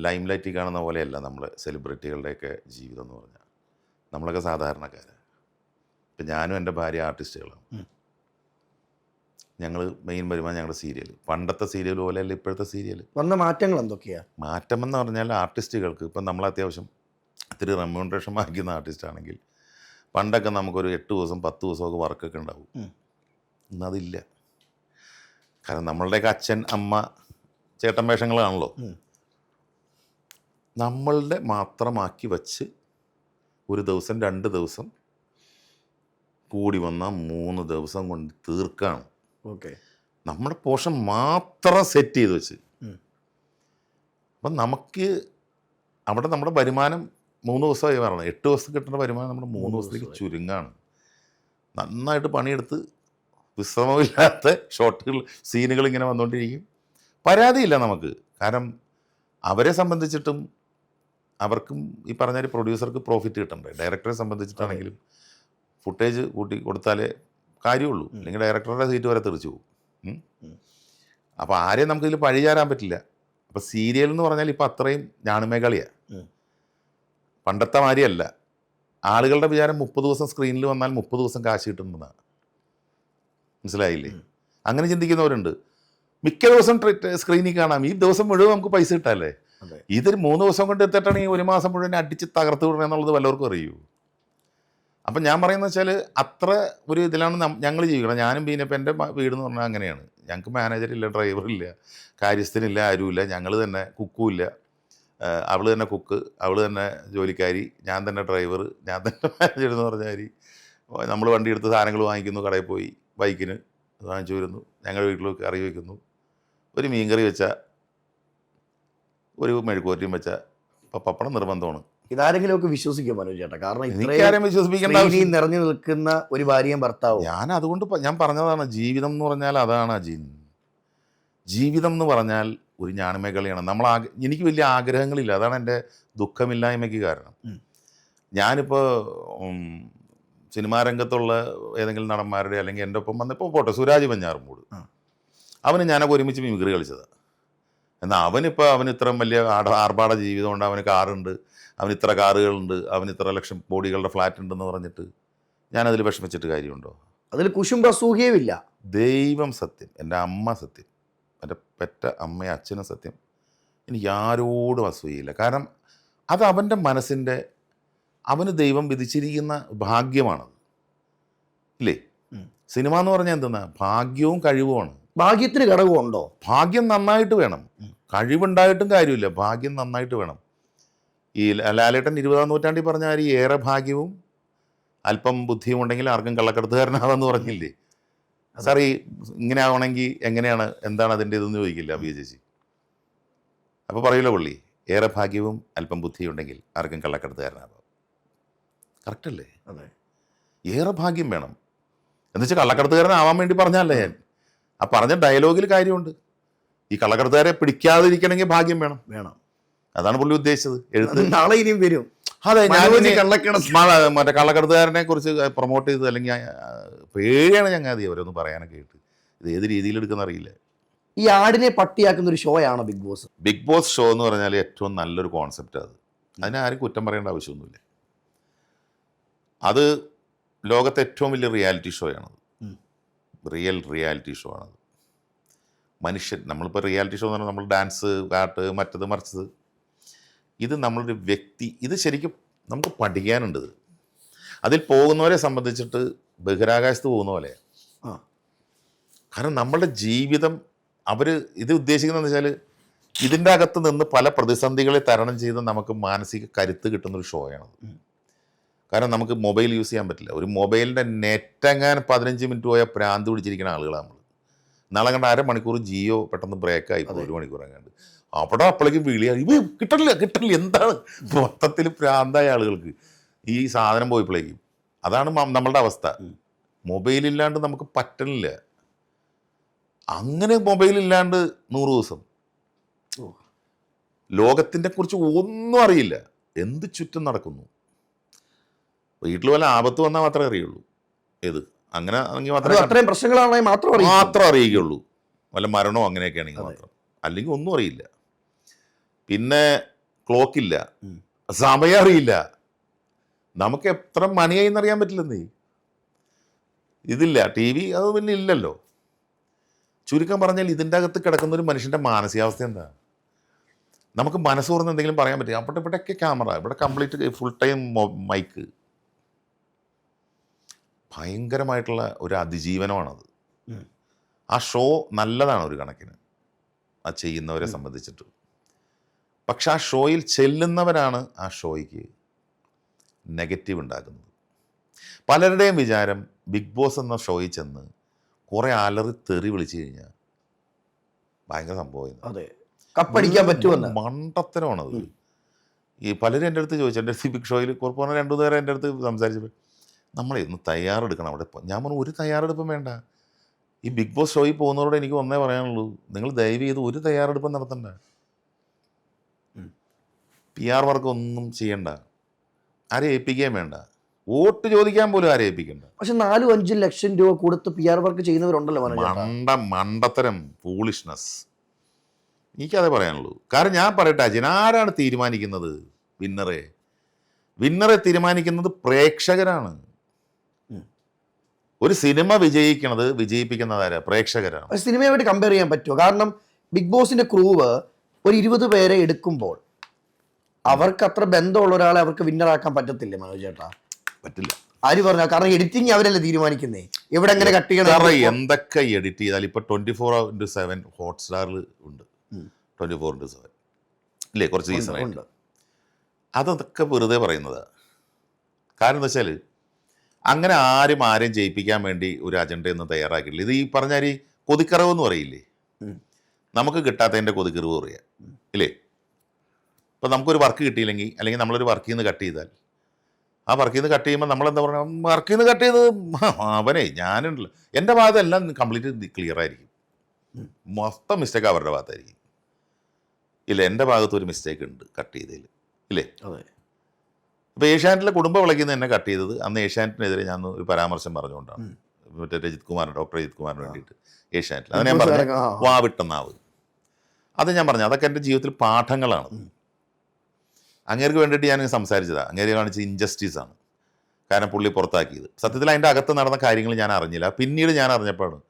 ലൈം ലൈറ്റിൽ കാണുന്ന പോലെയല്ല നമ്മുടെ സെലിബ്രിറ്റികളുടെയൊക്കെ ജീവിതം എന്ന് പറഞ്ഞാൽ. നമ്മളൊക്കെ സാധാരണക്കാർ. ഇപ്പം ഞാനും എൻ്റെ ഭാര്യ ആർട്ടിസ്റ്റുകളാണ്. ഞങ്ങൾ മെയിൻ വരുമാനം ഞങ്ങളുടെ സീരിയൽ, പണ്ടത്തെ സീരിയൽ പോലെയല്ല ഇപ്പോഴത്തെ സീരിയൽ. വന്ന മാറ്റങ്ങൾ എന്തൊക്കെയാണ്? മാറ്റം എന്ന് പറഞ്ഞാൽ ആർട്ടിസ്റ്റുകൾക്ക് ഇപ്പം നമ്മൾ അത്യാവശ്യം ഇത്തിരി റെമ്യൂണറേഷൻ വാങ്ങിക്കുന്ന ആർട്ടിസ്റ്റ് ആണെങ്കിൽ പണ്ടൊക്കെ നമുക്കൊരു 8 ദിവസം 10 ദിവസമൊക്കെ വർക്കൊക്കെ ഉണ്ടാവും. ഇന്നതില്ല. കാരണം നമ്മളുടെയൊക്കെ അച്ഛൻ അമ്മ ചേട്ടൻ വേഷങ്ങളാണല്ലോ. നമ്മളുടെ മാത്രമാക്കി വച്ച് 1 ദിവസം 2 ദിവസം കൂടി വന്നാൽ 3 ദിവസം കൊണ്ട് തീർക്കാണ്. ഓക്കെ, നമ്മുടെ പോർഷൻ മാത്രം സെറ്റ് ചെയ്ത് വെച്ച്. അപ്പം നമുക്ക് അവിടെ നമ്മുടെ വരുമാനം 3 ദിവസമായി വരണം. 8 ദിവസം കിട്ടുന്ന വരുമാനം നമ്മുടെ 3 ദിവസത്തേക്ക് ചുരുങ്ങാണ്. നന്നായിട്ട് പണിയെടുത്ത് വിശ്രമമില്ലാത്ത ഷോട്ടുകൾ സീനുകൾ ഇങ്ങനെ വന്നുകൊണ്ടിരിക്കും. പരാതിയില്ല നമുക്ക്. കാരണം അവരെ സംബന്ധിച്ചിട്ടും അവർക്കും ഈ പറഞ്ഞ പ്രൊഡ്യൂസർക്ക് പ്രോഫിറ്റ് കിട്ടണ്ടേ. ഡയറക്ടറെ സംബന്ധിച്ചിട്ടാണെങ്കിലും ഫുട്ടേജ് കൂട്ടി കൊടുത്താലേ കാര്യമുള്ളൂ, അല്ലെങ്കിൽ ഡയറക്ടറുടെ സീറ്റ് വരെ തെറിച്ചു പോകും. അപ്പോൾ ആരെയും നമുക്കിതിൽ പഴിചാരാൻ പറ്റില്ല. അപ്പോൾ സീരിയൽ എന്ന് പറഞ്ഞാൽ ഇപ്പോൾ അത്രയും ഞാണുമേകളിയാണ്. പണ്ടത്തെ മാതിരിയല്ല. ആളുകളുടെ വിചാരം 30 ദിവസം സ്ക്രീനിൽ വന്നാൽ 30 ദിവസം കാശ് കിട്ടുന്നതാണ്. മനസ്സിലായില്ലേ? അങ്ങനെ ചിന്തിക്കുന്നവരുണ്ട്. മിക്ക ദിവസം സ്ക്രീനിൽ കാണാം, ഈ ദിവസം മുഴുവൻ നമുക്ക് പൈസ കിട്ടാമല്ലേ. ഇതൊരു 3 ദിവസം കൊണ്ട് എത്തിയിട്ടാണെങ്കിൽ 1 മാസം മുഴുവൻ അടിച്ച് തകർത്ത് വിടണം എന്നുള്ളത് വല്ലവർക്കും അറിയൂ. അപ്പം ഞാൻ പറയുന്നത് വെച്ചാൽ അത്ര ഒരു ഇതിലാണ് ഞങ്ങൾ ജീവിക്കണം. ഞാനും ബീനപ്പം എൻ്റെ വീട് എന്ന് പറഞ്ഞാൽ അങ്ങനെയാണ്. ഞങ്ങൾക്ക് മാനേജറില്ല, ഡ്രൈവറില്ല, കാര്യസ്ഥനില്ല, ആരുമില്ല. ഞങ്ങൾ തന്നെ കുക്കുമില്ല. അവൾ തന്നെ കുക്ക്, അവൾ തന്നെ ജോലിക്കാരി, ഞാൻ തന്നെ ഡ്രൈവർ, ഞാൻ തന്നെ മാനേജർ എന്ന് പറഞ്ഞാൽ നമ്മൾ വണ്ടി എടുത്ത് സാധനങ്ങൾ വാങ്ങിക്കുന്നു, കടയിൽ പോയി ബൈക്കിന് വാങ്ങിച്ചു വരുന്നു, ഞങ്ങളുടെ വീട്ടിൽ കറി വയ്ക്കുന്നു, ഒരു മീൻ കറി വെച്ചാൽ, ഒരു മെഴുക്കുവരട്ടിയും വെച്ചാൽ ഇപ്പം പപ്പടം നിർബന്ധമാണ്. ഇതാരെങ്കിലും ഒക്കെ വിശ്വസിക്കും മനോജ് ചേട്ടാ? കാരണം എനിക്കാരും വിശ്വസിക്കേണ്ട ആവശ്യം നിറഞ്ഞു നിൽക്കുന്ന ഒരു ഭാര്യയും ഭർത്താവും. ഞാൻ അതുകൊണ്ട് ഞാൻ പറഞ്ഞതാണ്, ജീവിതം എന്ന് പറഞ്ഞാൽ അതാണ് അജിൻ. ജീവിതം എന്ന് പറഞ്ഞാൽ ഒരു ഞാണമേഖലയാണ്. എനിക്ക് വലിയ ആഗ്രഹങ്ങളില്ല, അതാണ് എൻ്റെ ദുഃഖമില്ലായ്മയ്ക്ക് കാരണം. ഞാനിപ്പോൾ സിനിമാ രംഗത്തുള്ള ഏതെങ്കിലും നടന്മാരുടെ അല്ലെങ്കിൽ എൻ്റെ ഒപ്പം വന്നിപ്പോൾ പോട്ടെ, സുരാജ് വെഞ്ഞാറമൂട്, അവന് ഞാനൊക്കെ ഒരുമിച്ച് മിമിക്രി കളിച്ചതാണ്. എന്നാൽ അവന് ഇത്രയും വലിയ ആർഭാട ജീവിതമുണ്ട്, അവന് കാറുണ്ട്, അവന് ഇത്ര കാറുകളുണ്ട്, അവന് ഇത്ര ലക്ഷം കോടികളുടെ ഫ്ലാറ്റ് ഉണ്ടെന്ന് പറഞ്ഞിട്ട് ഞാനതിൽ വിഷമിച്ചിട്ട് കാര്യമുണ്ടോ? അതിൽ കുശുമ്പ് അസൂഹയുമില്ല. ദൈവം സത്യം, എൻ്റെ അമ്മ സത്യം, എൻ്റെ പെറ്റ അമ്മയും അച്ഛനും സത്യം, എനിക്ക് ആരോടും അസൂയയില്ല. കാരണം അത് അവൻ്റെ മനസ്സിൻ്റെ, അവന് ദൈവം വിധിച്ചിരിക്കുന്ന ഭാഗ്യമാണത്, ഇല്ലേ? സിനിമ എന്ന് പറഞ്ഞാൽ എന്തെന്നാ, ഭാഗ്യവും കഴിവുമാണ്. ഭാഗ്യത്തിന് ഘടകമുണ്ടോ? ഭാഗ്യം നന്നായിട്ട് വേണം, കഴിവുണ്ടായിട്ടും കാര്യമില്ല, ഭാഗ്യം നന്നായിട്ട് വേണം. ഈ ലാലേട്ടൻ 20-ാം നൂറ്റാണ്ടിൽ പറഞ്ഞാൽ ഏറെ ഭാഗ്യവും അല്പം ബുദ്ധിയും ഉണ്ടെങ്കിൽ ആർക്കും കള്ളക്കടത്തുകാരനാവെന്ന് പറഞ്ഞില്ലേ സാർ? ഇങ്ങനെ ആവണമെങ്കിൽ എങ്ങനെയാണ്, എന്താണ് അതിൻ്റെ ഇതെന്ന് ചോദിക്കില്ല ബി ചേച്ചി. അപ്പോൾ പറയൂല്ലോ പുള്ളി, ഏറെ ഭാഗ്യവും അല്പം ബുദ്ധിയും ഉണ്ടെങ്കിൽ ആർക്കും കള്ളക്കടത്തുകാരനാവാം. കറക്റ്റല്ലേ? അതെ, ഏറെ ഭാഗ്യം വേണം എന്ന് വെച്ചാൽ കള്ളക്കടത്തുകാരനാവാൻ വേണ്ടി പറഞ്ഞല്ലേ ഞാൻ. ആ പറഞ്ഞ ഡയലോഗിൽ കാര്യമുണ്ട്. ഈ കള്ളക്കടത്തുകാരെ പിടിക്കാതിരിക്കണമെങ്കിൽ ഭാഗ്യം വേണം. അതാണ് പുള്ളി ഉദ്ദേശിച്ചത്. എഴുത്ത് നാളെ ഇനിയും വരും. അതെ, ഞാൻ മറ്റേ കള്ളക്കടത്തുകാരനെ കുറിച്ച് പ്രൊമോട്ട് ചെയ്ത് അല്ലെങ്കിൽ പേടിയാണ് ഞങ്ങൾ അവരൊന്നും പറയാനൊക്കെ കേട്ട്. ഇത് ഏത് രീതിയിൽ എടുക്കുന്ന അറിയില്ല. ഈ ആടിനെ പട്ടിയാക്കുന്ന ഒരു ഷോ ആണ് Bigg Boss. Bigg Boss show എന്ന് പറഞ്ഞാൽ ഏറ്റവും നല്ലൊരു കോൺസെപ്റ്റ്. അതിനെ ആരും കുറ്റം പറയേണ്ട ആവശ്യമൊന്നുമില്ല. അത് ലോകത്തെ ഏറ്റവും വലിയ റിയാലിറ്റി ഷോയാണത്. റിയാലിറ്റി ഷോ ആണത്. മനുഷ്യൻ, നമ്മളിപ്പോൾ റിയാലിറ്റി ഷോ എന്ന് പറഞ്ഞാൽ നമ്മൾ ഡാൻസ്, പാട്ട്, മറ്റത് മറിച്ചത്, ഇത് നമ്മളൊരു വ്യക്തി, ഇത് ശരിക്കും നമുക്ക് പഠിക്കാനുണ്ട്. അതിൽ പോകുന്നവരെ സംബന്ധിച്ചിട്ട് ബഹിരാകാശത്ത് പോകുന്ന പോലെ. കാരണം നമ്മളുടെ ജീവിതം ഇത് ഉദ്ദേശിക്കുന്നതെന്ന് വെച്ചാൽ ഇതിൻ്റെ അകത്ത് നിന്ന് പല പ്രതിസന്ധികളെ തരണം ചെയ്ത് നമുക്ക് മാനസിക കരുത്ത് കിട്ടുന്നൊരു ഷോയാണത്. കാരണം നമുക്ക് മൊബൈൽ യൂസ് ചെയ്യാൻ പറ്റില്ല. ഒരു മൊബൈലിൻ്റെ നെറ്റെങ്ങാൻ 15 മിനിറ്റ് പോയാൽ പ്രാന്ത് പിടിച്ചിരിക്കുന്ന ആളുകളാണ് നമ്മൾ. നാളെ കണ്ട അരമണിക്കൂർ ജിയോ പെട്ടെന്ന് ബ്രേക്കായി 1 മണിക്കൂർ എങ്ങാണ്ട്. അവിടെ അപ്പോഴേക്കും വിളിയാണ്, ഇവ കിട്ടണില്ല, എന്താണ് മൊത്തത്തിൽ പ്രാന്തായ ആളുകൾക്ക് ഈ സാധനം പോയപ്പോഴേക്കും. അതാണ് നമ്മളുടെ അവസ്ഥ. മൊബൈലില്ലാണ്ട് നമുക്ക് പറ്റണില്ല. അങ്ങനെ മൊബൈലില്ലാണ്ട് 100 ദിവസം ലോകത്തിൻ്റെ കുറിച്ച് ഒന്നും അറിയില്ല. എന്ത് ചുറ്റും നടക്കുന്നു, വീട്ടിൽ വല്ല ആപത്ത് വന്നാൽ മാത്രമേ അറിയുള്ളൂ. അങ്ങനെ ആണെങ്കിൽ അത്രയും പ്രശ്നങ്ങളാണെങ്കിൽ മാത്രം അറിയുകയുള്ളൂ. വല്ല മരണമോ അങ്ങനെയൊക്കെ ആണെങ്കിൽ മാത്രം, അല്ലെങ്കിൽ ഒന്നും അറിയില്ല. പിന്നെ ക്ലോക്കില്ല, സമയം അറിയില്ല, നമുക്ക് എത്ര മണിയായി എന്നറിയാൻ പറ്റില്ലെന്നേ. ഇതില്ല, ടി വി അത് പിന്നെ ഇല്ലല്ലോ. ചുരുക്കം പറഞ്ഞാൽ ഇതിൻ്റെ അകത്ത് കിടക്കുന്ന ഒരു മനുഷ്യൻ്റെ മാനസികാവസ്ഥ എന്താ? നമുക്ക് മനസ്സ് തുറന്ന് എന്തെങ്കിലും പറയാൻ പറ്റും. അവിടെ ഇവിടെയൊക്കെ ക്യാമറ, ഇവിടെ കംപ്ലീറ്റ് ഫുൾ ടൈം മൈക്ക്. ഭയങ്കരമായിട്ടുള്ള ഒരു അതിജീവനമാണത്. ആ ഷോ നല്ലതാണ് ഒരു കണക്കിന്, ആ ചെയ്യുന്നവരെ സംബന്ധിച്ചിട്ട്. പക്ഷെ ആ ഷോയിൽ ചെല്ലുന്നവരാണ് ആ ഷോയ്ക്ക് നെഗറ്റീവ് ഉണ്ടാക്കുന്നത്. പലരുടെയും വിചാരം ബിഗ് ബോസ് എന്ന ഷോയിൽ ചെന്ന് കുറേ അലറി തെറി വിളിച്ചു കഴിഞ്ഞാൽ ഭയങ്കര സംഭവം, കപ്പടിക്കാൻ പറ്റുമെന്ന് മണ്ടത്തരമാണത്. ഈ പലരും എൻ്റെ അടുത്ത് ചോദിച്ചു, എൻ്റെ അടുത്ത് ബിഗ് ഷോയിൽ കുറച്ച് 2 നേരം എൻ്റെ അടുത്ത് സംസാരിച്ചപ്പോൾ നമ്മളെ ഒന്ന് തയ്യാറെടുക്കണം അവിടെ. ഞാൻ പറഞ്ഞു, ഒരു തയ്യാറെടുപ്പും വേണ്ട. ഈ ബിഗ് ബോസ് ഷോയിൽ പോകുന്നവരോട് എനിക്ക് ഒന്നേ പറയാനുള്ളൂ, നിങ്ങൾ ദയവ് ചെയ്ത് ഒരു തയ്യാറെടുപ്പും നടത്തണ്ട. PR വർക്ക് ഒന്നും ചെയ്യണ്ട, ആരെ ഏൽപ്പിക്കുകയും വേണ്ട, വോട്ട് ചോദിക്കാൻ പോലും ആരെ ഏൽപ്പിക്കണ്ട. പക്ഷെ 4-5 ലക്ഷം രൂപ കൊടുത്ത് PR വർക്ക് ചെയ്യുന്നവരുണ്ടല്ലോ. മണ്ടത്തരം, ഫൂളിഷ്നെസ്. എനിക്കതേ പറയാനുള്ളൂ. കാരണം ഞാൻ പറയട്ടെ അജിൻ, ആരാണ് തീരുമാനിക്കുന്നത്? വിന്നറെ തീരുമാനിക്കുന്നത് പ്രേക്ഷകരാണ്. ഒരു സിനിമ വിജയിപ്പിക്കുന്നതാരാ? പ്രേക്ഷകരാണ്. സിനിമയായിട്ട് കമ്പയർ ചെയ്യാൻ പറ്റുമോ? കാരണം ബിഗ് ബോസിന്റെ ക്രൂവ് ഒരു 20 പേരെ എടുക്കുമ്പോൾ അവർക്ക് അത്ര ബന്ധമുള്ള ഒരാളെ അവർക്ക് വിന്നറാക്കാൻ പറ്റത്തില്ലേ മനോജ് ചേട്ടാ? പറ്റില്ല. ആര് പറഞ്ഞു? കാരണം എഡിറ്റിംഗ് അവരല്ലേ തീരുമാനിക്കുന്നേ, എവിടെ എങ്ങനെ കട്ട് ചെയ്യണം. എന്തൊക്കെ എഡിറ്റ് ചെയ്താൽ ഇപ്പൊ 24/7 ഹോട്ട്സ്റ്റാറിൽ ഉണ്ട്. 24/7 ഇല്ലേ, കുറച്ച് സീസണായിട്ട്. അതൊക്കെ വെറുതെ പറയുന്നതാണ്. കാരണം എന്താ വെച്ചാൽ അങ്ങനെ ആരെയും ജയിപ്പിക്കാൻ വേണ്ടി ഒരു അജണ്ടയൊന്നും തയ്യാറാക്കിയില്ല. ഇത് ഈ പറഞ്ഞാൽ ഈ കൊതിക്കറവ് എന്ന് പറയില്ലേ, നമുക്ക് കിട്ടാത്തതിൻ്റെ കൊതിക്കറിവ് പറയാം ഇല്ലേ. ഇപ്പം നമുക്കൊരു വർക്ക് കിട്ടിയില്ലെങ്കിൽ, അല്ലെങ്കിൽ നമ്മളൊരു വർക്കിൽ നിന്ന് കട്ട് ചെയ്താൽ, ആ വർക്കിൽ നിന്ന് കട്ട് ചെയ്യുമ്പോൾ നമ്മളെന്താ പറയുക, വർക്കിൽ നിന്ന് കട്ട് ചെയ്ത് അവനെ ഞാനുണ്ടല്ലോ, എൻ്റെ ഭാഗത്ത് എല്ലാം കംപ്ലീറ്റ് ക്ലിയർ ആയിരിക്കും. മൊത്തം മിസ്റ്റേക്ക് അവരുടെ ഭാഗത്തായിരിക്കും. ഇല്ല, എൻ്റെ ഭാഗത്ത് ഒരു മിസ്റ്റേക്ക് ഉണ്ട് കട്ട് ചെയ്തതിൽ ഇല്ലേ. ഇപ്പോൾ ഏഷ്യാനെറ്റിലെ കുടുംബ വിളക്കിന്ന് എന്നെ കട്ട് ചെയ്തത് അന്ന് ഏഷ്യാനെറ്റിനെതിരെ ഞാൻ ഒരു പരാമർശം പറഞ്ഞുകൊണ്ടാണ്. മറ്റേ ഡോക്ടർ രജിത് കുമാറിന് വേണ്ടിയിട്ട് ഏഷ്യാനെറ്റിൽ അത് ഞാൻ പറഞ്ഞു, വാവിട്ടെന്നാവ്. അത് ഞാൻ പറഞ്ഞു, അതൊക്കെ എൻ്റെ ജീവിതത്തിൽ പാഠങ്ങളാണ്. അങ്ങേർക്ക് വേണ്ടിയിട്ട് ഞാൻ സംസാരിച്ചതാണ്. അങ്ങേര് കാണിച്ച ഇൻജസ്റ്റിസാണ്. കാരണം പുള്ളി പുറത്താക്കിയത് സത്യത്തിൽ അതിൻ്റെ അകത്ത് നടന്ന കാര്യങ്ങൾ ഞാൻ അറിഞ്ഞില്ല. പിന്നീട് ഞാൻ അറിഞ്ഞപ്പോഴാണ്.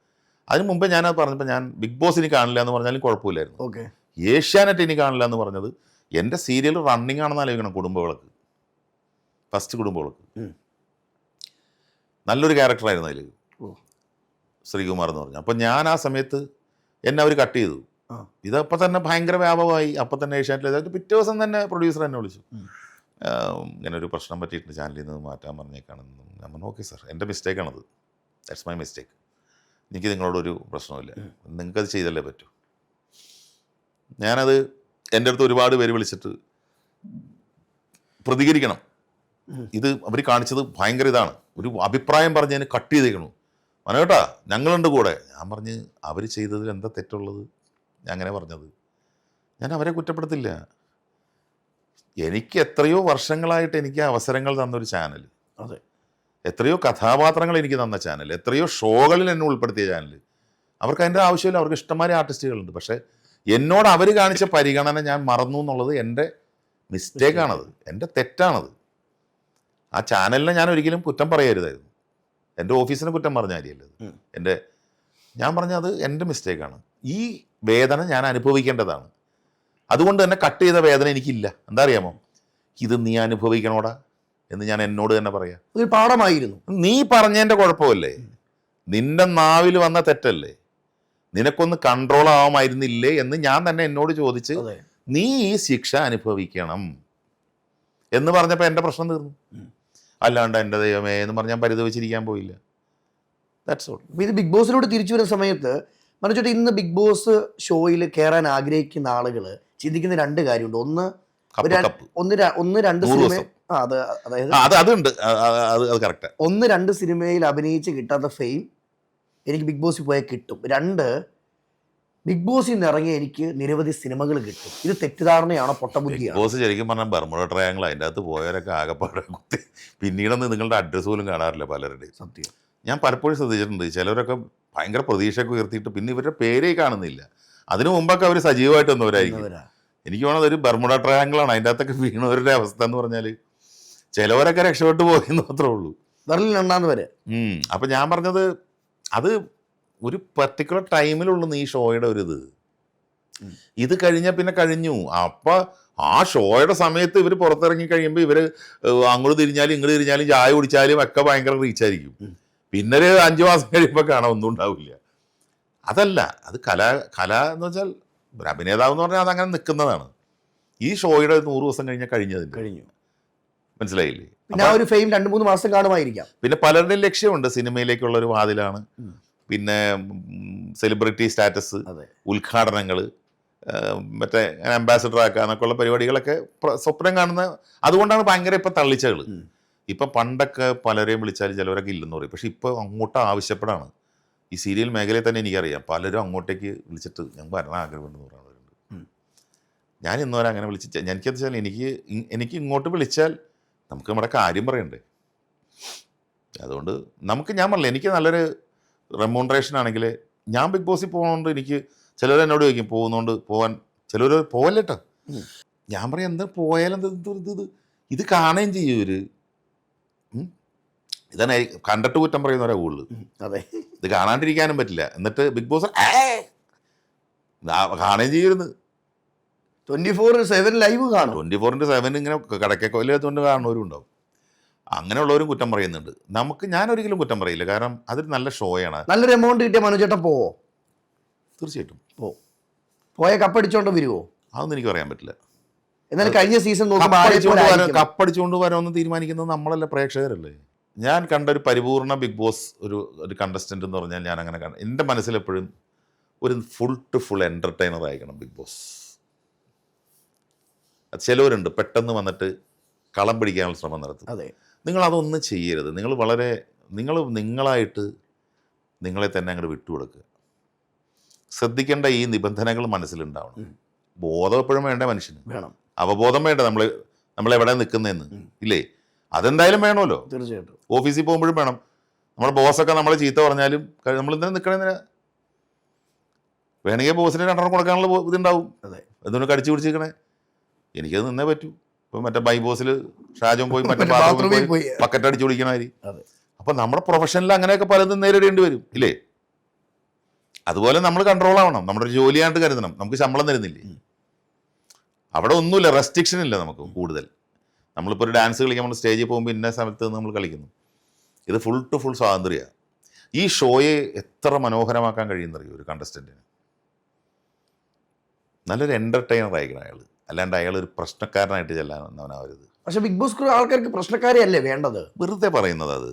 അതിന് മുമ്പേ ഞാനത് പറഞ്ഞപ്പോൾ ഞാൻ ബിഗ് ബോസ് ഇനി കാണില്ല എന്ന് പറഞ്ഞാലും കുഴപ്പമില്ലായിരുന്നു. ഏഷ്യാനെറ്റ് ഇനി കാണില്ല എന്ന് പറഞ്ഞത് എൻ്റെ സീരിയൽ റണ്ണിങ് ആണെന്ന് ആലോചിക്കണം. കുടുംബവിളക്ക്, ഫസ്റ്റ് കുടുംബവിളക്ക് നല്ലൊരു ക്യാരക്ടറായിരുന്നു അതിൽ, ശ്രീകുമാർ എന്ന് പറഞ്ഞു. അപ്പം ഞാൻ ആ സമയത്ത് എന്നെ അവർ കട്ട് ചെയ്തു. ഇതപ്പം തന്നെ ഭയങ്കര വ്യാപകമായി. അപ്പം തന്നെ ഏഷ്യാനെറ്റിൽ പിറ്റേ ദിവസം തന്നെ പ്രൊഡ്യൂസർ എന്നെ വിളിച്ചു, ഇങ്ങനെ ഒരു പ്രശ്നം പറ്റിയിട്ടുണ്ട്, ചാനലിൽ നിന്ന് മാറ്റാൻ പറഞ്ഞേക്കാണെന്നും. ഞാൻ പറഞ്ഞു ഓക്കെ സാർ, എൻ്റെ മിസ്റ്റേക്കാണത്, ദാറ്റ്സ് മൈ മിസ്റ്റേക്ക്, എനിക്ക് നിങ്ങളോടൊരു പ്രശ്നമില്ല, നിങ്ങൾക്കത് ചെയ്തല്ലേ പറ്റൂ. ഞാനത് എൻ്റെ അടുത്ത് ഒരുപാട് പേര് വിളിച്ചിട്ട് പ്രതികരിക്കണം, ഇത് അവർ കാണിച്ചത് ഭയങ്കര ഇതാണ്, ഒരു അഭിപ്രായം പറഞ്ഞ് അതിന് കട്ട് ചെയ്തേക്കണു, മനോട്ടാ ഞങ്ങളുണ്ട് കൂടെ. ഞാൻ പറഞ്ഞ് അവർ ചെയ്തതിൽ എന്താ തെറ്റുള്ളത്, ഞാൻ അങ്ങനെ പറഞ്ഞത്. ഞാൻ അവരെ കുറ്റപ്പെടുത്തില്ല. എനിക്ക് എത്രയോ വർഷങ്ങളായിട്ട് എനിക്ക് അവസരങ്ങൾ തന്നൊരു ചാനൽ, അതെ, എത്രയോ കഥാപാത്രങ്ങൾ എനിക്ക് തന്ന ചാനൽ, എത്രയോ ഷോകളിൽ എന്നെ ഉൾപ്പെടുത്തിയ ചാനൽ. അവർക്ക് അതിൻ്റെ ആവശ്യമില്ല, അവർക്ക് ഇഷ്ടംമാതിരി ആർട്ടിസ്റ്റുകളുണ്ട്. പക്ഷേ എന്നോട് അവർ കാണിച്ച പരിഗണന ഞാൻ മറന്നു എന്നുള്ളത് എൻ്റെ മിസ്റ്റേക്കാണത്, എൻ്റെ തെറ്റാണത്. ആ ചാനലിനെ ഞാൻ ഒരിക്കലും കുറ്റം പറയരുതായിരുന്നു, എൻ്റെ ഓഫീസിനെ കുറ്റം പറഞ്ഞ കാര്യമല്ലത്. ഞാൻ പറഞ്ഞത് എൻ്റെ മിസ്റ്റേക്കാണ്. ഈ വേദന ഞാൻ അനുഭവിക്കേണ്ടതാണ്. അതുകൊണ്ട് തന്നെ കട്ട് ചെയ്ത വേദന എനിക്കില്ല. എന്താ അറിയാമോ, ഇത് നീ അനുഭവിക്കണോടാ എന്ന് ഞാൻ എന്നോട് തന്നെ പറയാം. ഒരു പാഠമായിരുന്നു. നീ പറഞ്ഞതിൻ്റെ കുഴപ്പമല്ലേ, നിന്റെ നാവിൽ വന്ന തെറ്റല്ലേ, നിനക്കൊന്ന് കൺട്രോൾ ആവാമായിരുന്നില്ലേ എന്ന് ഞാൻ തന്നെ എന്നോട് ചോദിച്ച് നീ ഈ ശിക്ഷ അനുഭവിക്കണം എന്ന് പറഞ്ഞപ്പോൾ എൻ്റെ പ്രശ്നം തീർന്നു. അല്ലാണ്ട് എൻ്റെ ദൈവമേ എന്ന് പറഞ്ഞാൽ പരിതപിച്ചിരിക്കാൻ പോയില്ല. That's all. ഇത് ബിഗ് ബോസിലോട്ട് തിരിച്ചു വരുന്ന സമയത്ത് മനോജേട്ടാ, ഇന്ന് ബിഗ് ബോസ് ഷോയിൽ കയറാൻ ആഗ്രഹിക്കുന്ന ആളുകൾ ചിന്തിക്കുന്ന രണ്ട് കാര്യമുണ്ട്. ഒന്ന് രണ്ട് സിനിമ, ഒന്ന് രണ്ട് സിനിമയിൽ അഭിനയിച്ച് കിട്ടാത്ത ഫെയിം എനിക്ക് ബിഗ് ബോസിൽ പോയാൽ കിട്ടും. രണ്ട്, ബിഗ് ബോസിൽ നിന്ന് ഇറങ്ങി എനിക്ക് നിരവധി സിനിമകൾ കിട്ടും. ഇത് തെറ്റിദ്ധാരണയാണോ പൊട്ടബുദ്ധിയാണോ? ബോസ് ശരിക്കും പറഞ്ഞാൽ ബർമുഡ ട്രയാങ്കിൾ, അതിൻ്റെ അകത്ത് പോയവരൊക്കെ ആകെപ്പാടെ കുത്തി. പിന്നീടൊന്നും നിങ്ങളുടെ അഡ്രസ്സ് പോലും കാണാറില്ല പലരുടെയും. സത്യം, ഞാൻ പലപ്പോഴും ശ്രദ്ധിച്ചിട്ടുണ്ട്. ചിലവരൊക്കെ ഭയങ്കര പ്രതീക്ഷയൊക്കെ ഉയർത്തിയിട്ട് പിന്നെ ഇവരുടെ പേരേ കാണുന്നില്ല. അതിനു മുമ്പൊക്കെ അവർ സജീവമായിട്ട് വന്നവരായിരിക്കും. എനിക്ക് വേണത് ഒരു ബർമുഡ ട്രയാങ്കിളാണ്. അതിൻ്റെ അകത്തൊക്കെ വീണവരുടെ അവസ്ഥ എന്ന് പറഞ്ഞാൽ ചിലവരൊക്കെ രക്ഷപ്പെട്ടു പോയെന്ന് മാത്രമേ ഉള്ളൂ, വെറലിലുണ്ടാന്ന് വരെ. അപ്പം ഞാൻ പറഞ്ഞത് അത് ഒരു പർട്ടിക്കുലർ ടൈമിലുള്ളൂ ഈ ഷോയുടെ ഒരു ഇത് കഴിഞ്ഞാൽ പിന്നെ കഴിഞ്ഞു. അപ്പം ആ ഷോയുടെ സമയത്ത് ഇവർ പുറത്തിറങ്ങി കഴിയുമ്പോൾ ഇവർ അങ്ങോട്ട് തിരിഞ്ഞാലും ഇങ്ങോട്ട് തിരിഞ്ഞാലും ചായ കുടിച്ചാലും ഒക്കെ ഭയങ്കര റീച്ചായിരിക്കും. പിന്നെ ഒരു 5 മാസം കഴിയുമ്പോൾ കാണാൻ ഒന്നും ഉണ്ടാവില്ല. അതല്ല, അത് കല എന്ന് വെച്ചാൽ ഒരു അഭിനേതാവ് എന്ന് പറഞ്ഞാൽ അതങ്ങനെ നിൽക്കുന്നതാണ്. ഈ ഷോയുടെ 100 ദിവസം കഴിഞ്ഞാൽ കഴിഞ്ഞു, മനസ്സിലായില്ലേ? പിന്നെ ആ ഒരു ഫെയിം 2-3 മാസം കാണുമായിരിക്കാം. പിന്നെ പലരുടെയും ലക്ഷ്യമുണ്ട്, സിനിമയിലേക്കുള്ള ഒരു വാതിലാണ്, പിന്നെ സെലിബ്രിറ്റി സ്റ്റാറ്റസ്, ഉദ്ഘാടനങ്ങൾ, മറ്റേ അംബാസഡർ ആക്കുക എന്നൊക്കെയുള്ള പരിപാടികളൊക്കെ സ്വപ്നം കാണുന്ന. അതുകൊണ്ടാണ് ഭയങ്കര ഇപ്പം തള്ളിച്ചകൾ. ഇപ്പം പണ്ടൊക്കെ പലരെയും വിളിച്ചാലും ചിലവരൊക്കെ ഇല്ലെന്ന് പറയും. പക്ഷെ ഇപ്പോൾ അങ്ങോട്ട് ആവശ്യപ്പെടാണ്. ഈ സീരിയൽ മേഖലയിൽ തന്നെ എനിക്കറിയാം പലരും അങ്ങോട്ടേക്ക് വിളിച്ചിട്ട് ഞങ്ങൾക്ക് വരണം ആഗ്രഹമുണ്ടെന്ന് പറയുന്നവരുണ്ട്. ഞാൻ ഇന്നുവരെ അങ്ങനെ വിളിച്ചിട്ട് എനിക്കെന്ന് വെച്ചാൽ എനിക്ക് ഇങ്ങോട്ട് വിളിച്ചാൽ നമുക്ക് നമ്മുടെ കാര്യം പറയണ്ടേ. അതുകൊണ്ട് ഞാൻ പറഞ്ഞില്ല, എനിക്ക് നല്ലൊരു റെമ്യൂണറേഷൻ ആണെങ്കിൽ ഞാൻ ബിഗ് ബോസിൽ പോകുന്നതുകൊണ്ട് എനിക്ക് ചിലർ എന്നോട് ചോദിക്കും പോകുന്നതുകൊണ്ട് പോകാൻ, ചിലർ പോവല്ലേട്ടോ. ഞാൻ പറയാം എന്താ പോയാലെന്ത് ഇത് കാണുകയും ചെയ്യും ഇവർ. ഇതാണ് കണ്ടിട്ട് കുറ്റം പറയുന്നവരാ കൂടുതൽ. അതെ, ഇത് കാണാണ്ടിരിക്കാനും പറ്റില്ല. എന്നിട്ട് ബിഗ് ബോസ് കാണുകയും ചെയ്യുന്നത് 24/7 ലൈവ് കാണും. 24/7 ഇങ്ങനെ കിടക്കൊല്ലിടത്തുകൊണ്ട് കാണുന്നവരും ഉണ്ടാവും. അങ്ങനെയുള്ളവരും കുറ്റം പറയുന്നുണ്ട്. ഞാനൊരിക്കലും കുറ്റം പറയില്ല, കാരണം അതൊരു നല്ല ഷോയാണ്. നല്ലൊരു എമൗണ്ട് കിട്ടിയ മനോജേട്ടൻ പോവോ? തീർച്ചയായിട്ടും പോയ കപ്പടിച്ചോണ്ട് വരുവോ? അതൊന്നും എനിക്ക് പറയാൻ പറ്റില്ല. എന്നാലും കഴിഞ്ഞ സീസൺ നോക്കുമ്പോൾ കപ്പടിച്ചുകൊണ്ട് വരാമെന്ന് തീരുമാനിക്കുന്നത് നമ്മളല്ല, പ്രേക്ഷകരല്ലേ. ഞാൻ കണ്ട ഒരു പരിപൂർണ ബിഗ് ബോസ് ഒരു കണ്ടസ്റ്റൻ്റ് എന്ന് പറഞ്ഞാൽ ഞാൻ അങ്ങനെ എൻ്റെ മനസ്സിലെപ്പോഴും ഒരു ഫുൾ ടു ഫുൾ എൻ്റർടൈനർ ആയിരിക്കണം ബിഗ് ബോസ്. ചിലവരുണ്ട് പെട്ടെന്ന് വന്നിട്ട് കളം പിടിക്കാനുള്ള ശ്രമം നടത്തും. അതെ, നിങ്ങളതൊന്നും ചെയ്യരുത്. നിങ്ങളായിട്ട് നിങ്ങളെ തന്നെ അങ്ങോട്ട് വിട്ടുകൊടുക്കുക. ശ്രദ്ധിക്കേണ്ട ഈ നിബന്ധനകൾ മനസ്സിലുണ്ടാവണം. ബോധം എപ്പോഴും വേണ്ട മനുഷ്യന്, വേണം. അവബോധം വേണ്ട നമ്മളെവിടെ നിൽക്കുന്നതെന്ന് ഇല്ലേ, അതെന്തായാലും വേണമല്ലോ. തീർച്ചയായിട്ടും ഓഫീസിൽ പോകുമ്പോഴും വേണം. നമ്മുടെ ബോസൊക്കെ നമ്മളെ ചീത്ത പറഞ്ഞാലും നമ്മൾ എന്തിനാ നിൽക്കണമെന്നില്ല. വേണമെങ്കിൽ ബോസിന് 2 കൊടുക്കാനുള്ള ഇതുണ്ടാവും. അതെ, എന്തുകൊണ്ട് കടിച്ചു പിടിച്ചിരിക്കണേ, എനിക്കത് നിന്നേ പറ്റൂ. ഇപ്പം മറ്റേ ബൈ ബോസിൽ ഷാജോൻ പോയി മറ്റേ ബാത്റൂമിൽ പോയി ബക്കറ്റ് അടിച്ചു കുടിക്കണമാതിരി. അപ്പം നമ്മുടെ പ്രൊഫഷനിൽ അങ്ങനെയൊക്കെ പലതും നേരിടേണ്ടി വരും ഇല്ലേ. അതുപോലെ നമ്മൾ കൺട്രോൾ ആവണം. നമ്മുടെ ഒരു ജോലിയായിട്ട് കരുതണം. നമുക്ക് ശമ്പളം തരുന്നില്ലേ, അവിടെ ഒന്നുമില്ല, റെസ്ട്രിക്ഷൻ ഇല്ല നമുക്ക് കൂടുതൽ. നമ്മളിപ്പോൾ ഒരു ഡാൻസ് കളിക്കാൻ നമ്മൾ സ്റ്റേജിൽ പോകുമ്പോൾ ഇന്ന സമയത്ത് നമ്മൾ കളിക്കുന്നു. ഇത് ഫുൾ ടു ഫുൾ സ്വാതന്ത്ര്യമാണ്. ഈ ഷോയെ എത്ര മനോഹരമാക്കാൻ കഴിയുന്നറിയോ ഒരു കണ്ടസ്റ്റൻറ്റിന്. നല്ലൊരു എൻ്റർടൈനർ ആയിരിക്കണം അയാൾ, അല്ലാണ്ട് അയാൾ ഒരു പ്രശ്നക്കാരനായിട്ട് ചെല്ലാനാവരുത്. പക്ഷെ ബിഗ് ബോസ് ആൾക്കാർക്ക് പ്രശ്നക്കാരെയല്ലേ വേണ്ടത്? വെറുതെ പറയുന്നത് അത്.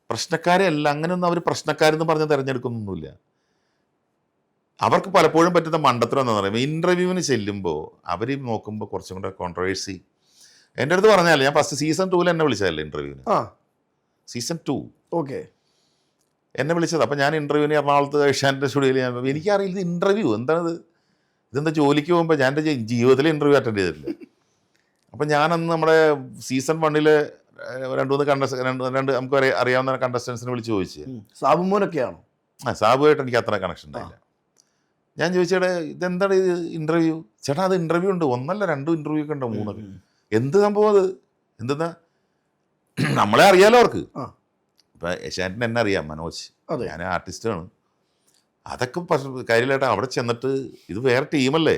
പ്രശ്നക്കാരെ അല്ല, അങ്ങനെയൊന്നും അവർ പ്രശ്നക്കാരെന്ന് പറഞ്ഞ് തിരഞ്ഞെടുക്കുന്നൊന്നുമില്ല. അവർക്ക് പലപ്പോഴും പറ്റുന്ന മണ്ടത്തരം എന്താണെന്ന് പറയുമ്പോൾ, ഇൻ്റർവ്യൂവിന് ചെല്ലുമ്പോൾ അവർ നോക്കുമ്പോൾ കുറച്ചും കൂടെ കോൺട്രവേഴ്സി. എൻ്റെ അടുത്ത് പറഞ്ഞാൽ ഞാൻ ഫസ്റ്റ് സീസൺ 2 എന്നെ വിളിച്ചതല്ലേ ഇൻ്റർവ്യൂവിന്. സീസൺ 2 ഓക്കെ എന്നെ വിളിച്ചത്. അപ്പം ഞാൻ ഇൻ്റർവ്യൂവിന് എറണാകുളത്ത് ഏഷ്യാനെറ്റ് സ്റ്റുഡിയോയിൽ എനിക്കറിയില്ല ഇത് ഇൻ്റർവ്യൂ എന്താണിത്, ഇതെന്താ ജോലിക്ക് പോകുമ്പോൾ ഞാൻ എൻ്റെ ജീവിതത്തിൽ ഇൻ്റർവ്യൂ അറ്റൻഡ് ചെയ്തിട്ടില്ല. അപ്പം ഞാനന്ന് നമ്മുടെ സീസൺ 1 രണ്ട് നമുക്ക് അറിയാവുന്ന കണ്ടസ്റ്റൻസിനെ വിളിച്ച് ചോദിച്ചു. സാബുമോനൊക്കെയാണോ? സാബുമായിട്ട് എനിക്ക് അത്ര കണക്ഷൻ ഉണ്ടായില്ല. ഞാൻ ചോദിച്ചേടെ ഇതെന്താണ് ഇത് ഇൻ്റർവ്യൂ? ചേട്ടാ അത് ഇൻ്റർവ്യൂ ഉണ്ട്, 1 അല്ല 2 ഇൻ്റർവ്യൂ ഒക്കെ ഉണ്ടോ, 3. എന്ത് സംഭവം അത്? എന്തെന്നാ നമ്മളെ അറിയാലോ അവർക്ക്. ഇപ്പം ഏഷ്യാനെറ്റിന് എന്നെ അറിയാം, മനോജ്, ഞാൻ ആർട്ടിസ്റ്റാണ്. അതൊക്കെ കാര്യമില്ലായിട്ട് അവിടെ ചെന്നിട്ട് ഇത് വേറെ ടീമല്ലേ,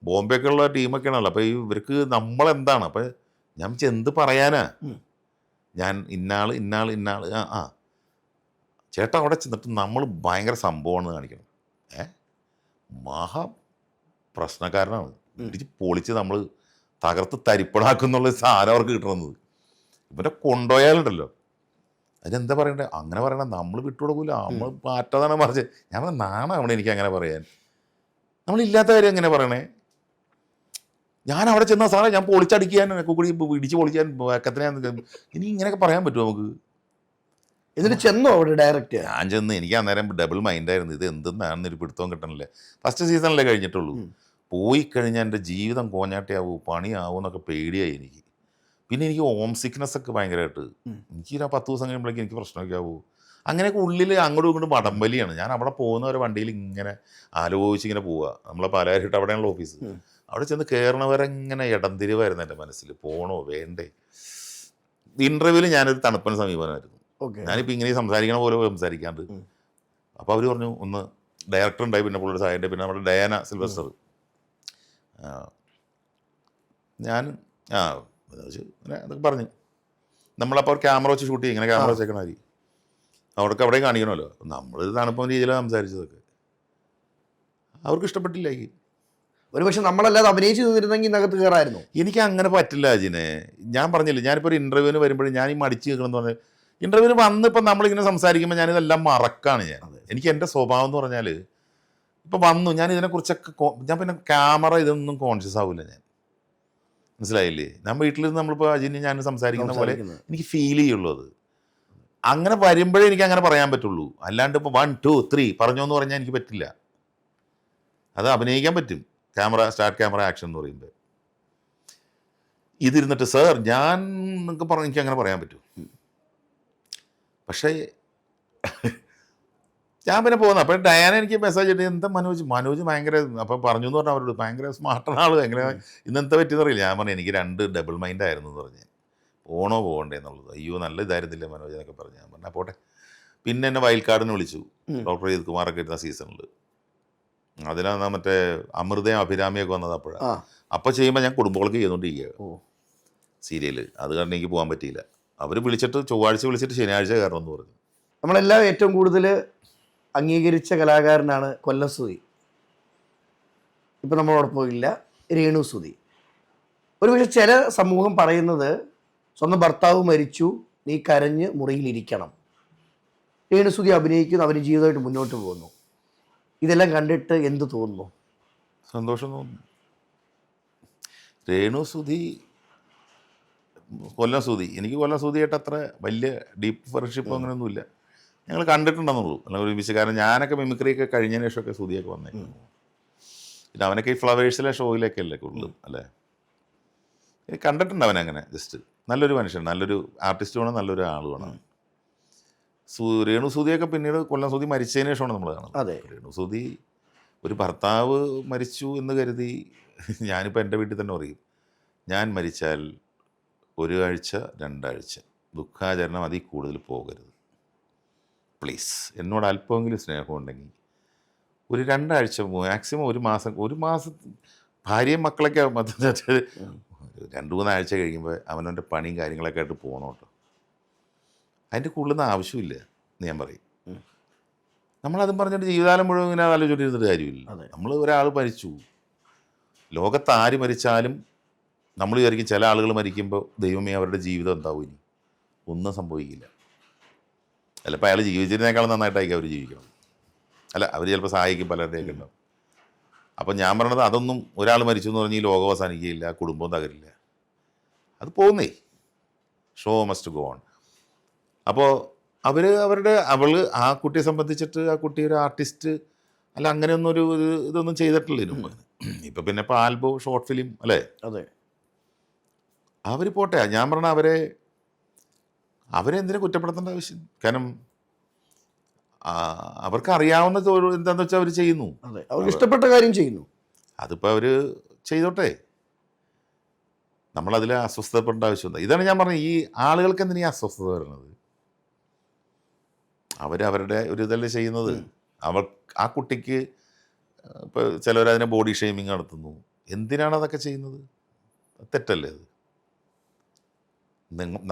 ബോംബെയൊക്കെ ഉള്ള ടീമൊക്കെയാണല്ലോ. അപ്പോൾ ഇവർക്ക് നമ്മളെന്താണ്, അപ്പം ഞാൻ എന്ത് പറയാനാ, ഞാൻ ഇന്നാൾ ചേട്ടാ അവിടെ ചെന്നിട്ട് നമ്മൾ ഭയങ്കര സംഭവമാണ് കാണിക്കണം. മഹാ പ്രശ്നക്കാരനാണ്, ഇടിച്ച് പൊളിച്ച് നമ്മൾ തകർത്ത് തരിപ്പണാക്കുന്നുള്ള സാധനം അവർക്ക് കിട്ടുന്നത്. ഇവരെ കൊണ്ടുപോയാലുണ്ടല്ലോ അതിനെന്താ പറയണ്ടേ, അങ്ങനെ പറയണ നമ്മൾ വിട്ടുകൊടുക്കില്ല, നമ്മൾ മാറ്റാതാണ് മറിച്ച്. ഞാൻ നാണാവണേ എനിക്ക് അങ്ങനെ പറയാൻ. നമ്മളില്ലാത്ത കാര്യം എങ്ങനെ പറയണേ. ഞാൻ അവിടെ ചെന്ന സാറേ ഞാൻ പൊളിച്ചടിക്കാൻ കൂടി ഇടിച്ച് പൊളിക്കാൻ വേക്കത്തിനെ ഇനി ഇങ്ങനെയൊക്കെ പറയാൻ പറ്റുമോ നമുക്ക്? എന്നിട്ട് ചെന്നോ അവിടെ ഡയറക്റ്റ്? ഞാൻ ചെന്ന് എനിക്ക് അന്നേരം ഡബിൾ മൈൻഡായിരുന്നു, ഇത് എന്തെന്നാണെന്നൊരു പിടുത്തവും കിട്ടണില്ലേ. ഫസ്റ്റ് സീസണിലേ കഴിഞ്ഞിട്ടുള്ളൂ. പോയി കഴിഞ്ഞാൽ എൻ്റെ ജീവിതം കോഞ്ഞാട്ടിയാവൂ, പണിയാവൂ എന്നൊക്കെ പേടിയായി എനിക്ക്. പിന്നെ എനിക്ക് ഹോം സിക്നെസ് ഒക്കെ ഭയങ്കരമായിട്ട്, എനിക്ക് 10 ദിവസം കഴിയുമ്പോഴേക്കും എനിക്ക് പ്രശ്നമൊക്കെ ആവൂ. അങ്ങനെയൊക്കെ ഉള്ളിൽ അങ്ങോട്ടും ഇങ്ങോട്ടും വടംവലിയാണ്. ഞാൻ അവിടെ പോകുന്നവരെ വണ്ടിയിൽ ഇങ്ങനെ ആലോചിച്ചിങ്ങനെ പോവുക. നമ്മളെ പാലാരിട്ട് അവിടെയാണല്ലോ ഓഫീസ്. അവിടെ ചെന്ന് കയറണവരെ ഇങ്ങനെ ഇടംതിരിവായിരുന്നു എൻ്റെ മനസ്സിൽ, പോണോ വേണ്ടേ. ഇൻ്റർവ്യൂവിൽ ഞാനൊരു തണുപ്പൻ സമീപനമായിരുന്നു. ഞാനിപ്പോൾ ഇങ്ങനെ സംസാരിക്കണ പോലെ സംസാരിക്കാണ്ട്. അപ്പോൾ അവർ പറഞ്ഞു, ഒന്ന് ഡയറക്ടർ ഉണ്ടായി, പിന്നെ പുള്ളിയുടെ സഹായം, പിന്നെ നമ്മുടെ ഡയാന സിൽവസ്റ്റർ. ഞാൻ അതൊക്കെ പറഞ്ഞു. നമ്മളപ്പോൾ ക്യാമറ വെച്ച് ഷൂട്ട് ചെയ്യും, ഇങ്ങനെ ക്യാമറ വെച്ചേക്കണമാതിരി അവർക്ക് അവിടെ കാണിക്കണമല്ലോ. നമ്മളൊരു തണുപ്പൻ രീതിയിലാണ് സംസാരിച്ചതൊക്കെ. അവർക്ക് ഇഷ്ടപ്പെട്ടില്ല. ഒരു പക്ഷെ നമ്മളല്ലാതെ അഭിനയിച്ച് നിന്നിരുന്നെങ്കിൽ ഇതിനകത്ത് കയറായിരുന്നു. എനിക്ക് അങ്ങനെ പറ്റില്ല അജിനെ. ഞാൻ പറഞ്ഞില്ല, ഞാനിപ്പോൾ ഒരു ഇൻ്റർവ്യൂവിന് വരുമ്പോഴും ഞാൻ ഈ മടിച്ച് നിൽക്കണമെന്ന് പറഞ്ഞാൽ, ഇൻ്റർവ്യൂവിന് വന്നിപ്പോൾ നമ്മളിങ്ങനെ സംസാരിക്കുമ്പോൾ ഞാനിതെല്ലാം മറക്കാണ്. എനിക്ക് എൻ്റെ സ്വഭാവം എന്ന് പറഞ്ഞാൽ, ഇപ്പോൾ വന്നു ഞാൻ ഇതിനെക്കുറിച്ചൊക്കെ ഞാൻ പിന്നെ ക്യാമറ ഇതൊന്നും കോൺഷ്യസ് ആവില്ല ഞാൻ. മനസ്സിലായില്ലേ? ഞാൻ വീട്ടിലിരുന്ന് നമ്മളിപ്പോൾ അജിനെ ഞാൻ സംസാരിക്കുന്ന പോലെ എനിക്ക് ഫീൽ ചെയ്യുള്ളൂ. അത് അങ്ങനെ വരുമ്പോഴേ എനിക്ക് അങ്ങനെ പറയാൻ പറ്റുള്ളൂ. അല്ലാണ്ട് ഇപ്പോൾ 1 2 3 പറഞ്ഞോ എന്ന് പറഞ്ഞാൽ എനിക്ക് പറ്റില്ല. അത് അഭിനയിക്കാൻ പറ്റും, സ്റ്റാർട്ട് ക്യാമറ ആക്ഷൻ എന്ന് പറയുമ്പോൾ. ഇതിരുന്നിട്ട് സാർ ഞാൻ എന്നൊക്കെ പറഞ്ഞ് എനിക്ക് അങ്ങനെ പറയാൻ പറ്റും. പക്ഷേ ഞാൻ പിന്നെ പോകുന്നത്. അപ്പോൾ ഡയാന എനിക്ക് മെസ്സേജ് ഇട്ട്, എന്താ മനോജ് ഭയങ്കര, അപ്പം പറഞ്ഞു എന്ന് പറഞ്ഞാൽ അവരോട് ഭയങ്കര സ്മാർട്ടാണ് ആൾ, എങ്ങനെ ഇന്നെന്താ പറ്റിയെന്ന് അറിയില്ല. ഞാൻ പറഞ്ഞു എനിക്ക് 2 ഡബിൾ മൈൻഡായിരുന്നു എന്ന് പറഞ്ഞ്, പോണോ പോകണ്ടേ എന്നുള്ളത്. അയ്യോ നല്ല ഇതായിരുന്നില്ല മനോജ് എന്നൊക്കെ പറഞ്ഞു. ഞാൻ പറഞ്ഞാൽ പോട്ടെ. പിന്നെ എന്നെ വയൽക്കാടിന് വിളിച്ചു, ഡോക്ടർ അജിത് കുമാറൊക്കെ ഇരുന്ന സീസണിൽ. അതിനാ മറ്റേ അമൃതയും അഭിരാമിയൊക്കെ വന്നത് അപ്പോഴാണ്. അപ്പോൾ ചെയ്യുമ്പോൾ ഞാൻ കുടുംബങ്ങൾക്ക് ചെയ്തുകൊണ്ടിരിക്കുക. സീരിയൽ. അത് കാരണം എനിക്ക് പോകാൻ പറ്റിയില്ല. അവർ വിളിച്ചിട്ട് ചൊവ്വാഴ്ച വിളിച്ചിട്ട് ശനിയാഴ്ച കയറണമെന്ന് പറഞ്ഞു. നമ്മളെല്ലാം ഏറ്റവും കൂടുതൽ അംഗീകരിച്ച കലാകാരനാണ് കൊല്ലം സുധി. ഇപ്പം നമ്മളോടൊപ്പം ഇല്ല, രേണു സുധി. ഒരുപക്ഷെ ചില സമൂഹം പറയുന്നത് സ്വന്തം ഭർത്താവ് മരിച്ചു, നീ കരഞ്ഞ് മുറിയിലിരിക്കണം. രേണു സുധി അഭിനയിക്കുന്നു, അവർ ജീവിതമായിട്ട് മുന്നോട്ട് പോകുന്നു. ഇതെല്ലാം കണ്ടിട്ട് എന്ത് തോന്നുന്നു? സന്തോഷം തോന്നുന്നു. രേണു സുധി, കൊല്ലം സുധി, എനിക്ക് കൊല്ലം സുധിയായിട്ട് അത്ര വലിയ ഡീപ്പ് ഫ്രണ്ട്ഷിപ്പ് അങ്ങനെയൊന്നുമില്ല. ഞങ്ങൾ കണ്ടിട്ടുണ്ടെന്നുള്ളൂ, അല്ലെങ്കിൽ ഒരുമിച്ച്. കാരണം ഞാനൊക്കെ മിമിക്രിയൊക്കെ കഴിഞ്ഞതിന് ശേഷമൊക്കെ സുധിയൊക്കെ വന്നേക്കുന്നു. പിന്നെ അവനൊക്കെ ഈ ഫ്ലവേഴ്സിലെ ഷോയിലൊക്കെ അല്ലേ കൂടുതലും അല്ലേ. കണ്ടിട്ടുണ്ട് അവനങ്ങനെ. ജസ്റ്റ് നല്ലൊരു മനുഷ്യൻ, നല്ലൊരു ആർട്ടിസ്റ്റുമാണ്, നല്ലൊരു ആളുമാണ്. രേണു സുധിയൊക്കെ പിന്നീട് കൊല്ലം സുധി മരിച്ചതിന് ശേഷമാണ് നമ്മൾ കാണുന്നത്. രേണു സുധി ഒരു ഭർത്താവ് മരിച്ചു എന്ന് കരുതി, ഞാനിപ്പോൾ എൻ്റെ വീട്ടിൽ തന്നെ പറയും, ഞാൻ മരിച്ചാൽ 1 ആഴ്ച 2 ആഴ്ച ദുഃഖാചരണം അതിൽ കൂടുതൽ പോകരുത് പ്ലീസ്. എന്നോട് അല്പമെങ്കിലും സ്നേഹമുണ്ടെങ്കിൽ ഒരു 2 ആഴ്ച, മാക്സിമം 1 മാസം, 1 മാസം ഭാര്യയും മക്കളൊക്കെ 2-3 ആഴ്ച കഴിയുമ്പോൾ അവനവൻ്റെ പണിയും കാര്യങ്ങളൊക്കെ ആയിട്ട് പോകണം കേട്ടോ. അതിൻ്റെ കൂടുതലൊന്നും ആവശ്യമില്ല എന്ന് ഞാൻ പറയും. നമ്മളതും പറഞ്ഞിട്ട് ജീവിതകാലം മുഴുവൻ ഇങ്ങനെ ആലോചിച്ചിരുന്നിട്ട് കാര്യമില്ല. നമ്മൾ ഒരാൾ മരിച്ചു, ലോകത്ത് ആര് മരിച്ചാലും നമ്മൾ വിചാരിക്കും ചില ആളുകൾ മരിക്കുമ്പോൾ ദൈവമേ അവരുടെ ജീവിതം എന്താവും, ഇനി ഒന്നും സംഭവിക്കില്ല. ചിലപ്പോൾ അയാൾ ജീവിച്ചതിനേക്കാളും നന്നായിട്ടായിരിക്കും അവർ ജീവിക്കണം. അല്ല, അവർ ചിലപ്പോൾ സഹായിക്കും, പലരുടെയൊക്കെ ഉണ്ടാവും. അപ്പം ഞാൻ പറഞ്ഞത് അതൊന്നും, ഒരാൾ മരിച്ചു എന്ന് പറഞ്ഞ് ഈ ലോകം അവസാനിക്കുകയില്ല, കുടുംബം തകരില്ല, അത് പോകുന്നേ. Show must go on. അപ്പോൾ അവൾ ആ കുട്ടിയെ സംബന്ധിച്ചിട്ട്, ആ കുട്ടി ഒരു ആർട്ടിസ്റ്റ് അല്ല, അങ്ങനെയൊന്നും ഒരു ഇതൊന്നും ചെയ്തിട്ടില്ല ഇതിനും. ഇപ്പം പിന്നെ ഇപ്പോൾ ആൽബം, ഷോർട്ട് ഫിലിം അല്ലേ. അതെ, അവർ പോട്ടെ. ഞാൻ പറഞ്ഞ അവരെ എന്തിനു കുറ്റപ്പെടുത്തേണ്ട ആവശ്യം? കാരണം അവർക്ക് അറിയാവുന്ന എന്താണെന്ന് വെച്ചാൽ അവർ ചെയ്യുന്നു. അതെ, അവർക്ക് ഇഷ്ടപ്പെട്ട കാര്യം ചെയ്യുന്നു. അതിപ്പോൾ അവർ ചെയ്തോട്ടെ, നമ്മളതിൽ അസ്വസ്ഥപ്പെടേണ്ട ആവശ്യമുണ്ട്. ഇതാണ് ഞാൻ പറഞ്ഞത്, ഈ ആളുകൾക്ക് എന്തിനാ അസ്വസ്ഥത വരുന്നത്? അവരവരുടെ ഒരു ഇതല്ലേ ചെയ്യുന്നത്. ആ കുട്ടിക്ക് ഇപ്പോൾ ചിലവരതിനെ ബോഡി ഷെയ്മിങ് നടത്തുന്നു. എന്തിനാണ് അതൊക്കെ ചെയ്യുന്നത്? തെറ്റല്ലേ അത്?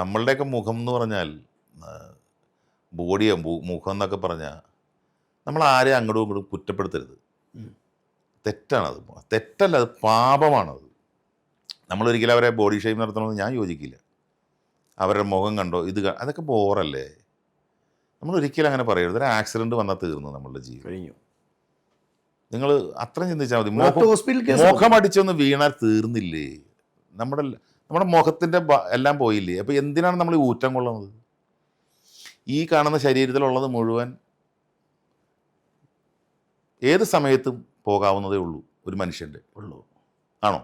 നമ്മളുടെയൊക്കെ മുഖം എന്ന് പറഞ്ഞാൽ, ബോഡിയോ മുഖം എന്നൊക്കെ പറഞ്ഞാൽ നമ്മൾ ആരെയും അങ്ങോട്ടും ഇങ്ങോട്ടും കുറ്റപ്പെടുത്തരുത്. തെറ്റാണത്. തെറ്റല്ല, അത് പാപമാണത്. നമ്മളൊരിക്കലും അവരെ ബോഡി ഷെയ്ം നടത്തണമെന്ന് ഞാൻ യോജിക്കില്ല. അവരുടെ മുഖം കണ്ടോ, അതൊക്കെ ബോറല്ലേ. നമ്മളൊരിക്കലും അങ്ങനെ പറയരുത്. ഒരു ആക്സിഡൻറ്റ് വന്നാൽ തീർന്നു നമ്മളുടെ ജീവിതം, കഴിഞ്ഞു. നിങ്ങൾ അത്രയും ചിന്തിച്ചാൽ മതി. മുഖം അടിച്ചൊന്ന് വീണാൽ തീർന്നില്ലേ? നമ്മുടെ മുഖത്തിൻ്റെ എല്ലാം പോയില്ലേ? അപ്പോൾ എന്തിനാണ് നമ്മൾ ഈ ഊറ്റം കൊള്ളുന്നത്? ഈ കാണുന്ന ശരീരത്തിലുള്ളത് മുഴുവൻ ഏത് സമയത്തും പോകാവുന്നതേ ഉള്ളൂ ഒരു മനുഷ്യൻ്റെ ആണോ?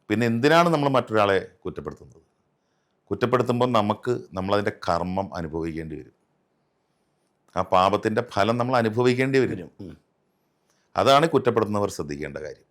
പിന്നെ എന്തിനാണ് നമ്മൾ മറ്റൊരാളെ കുറ്റപ്പെടുത്തുന്നത്? കുറ്റപ്പെടുത്തുമ്പോൾ നമ്മളതിൻ്റെ കർമ്മം അനുഭവിക്കേണ്ടി വരും. ആ പാപത്തിൻ്റെ ഫലം നമ്മൾ അനുഭവിക്കേണ്ടി വരും. അതാണ് കുറ്റപ്പെടുത്തുന്നവർ ശ്രദ്ധിക്കേണ്ട കാര്യം.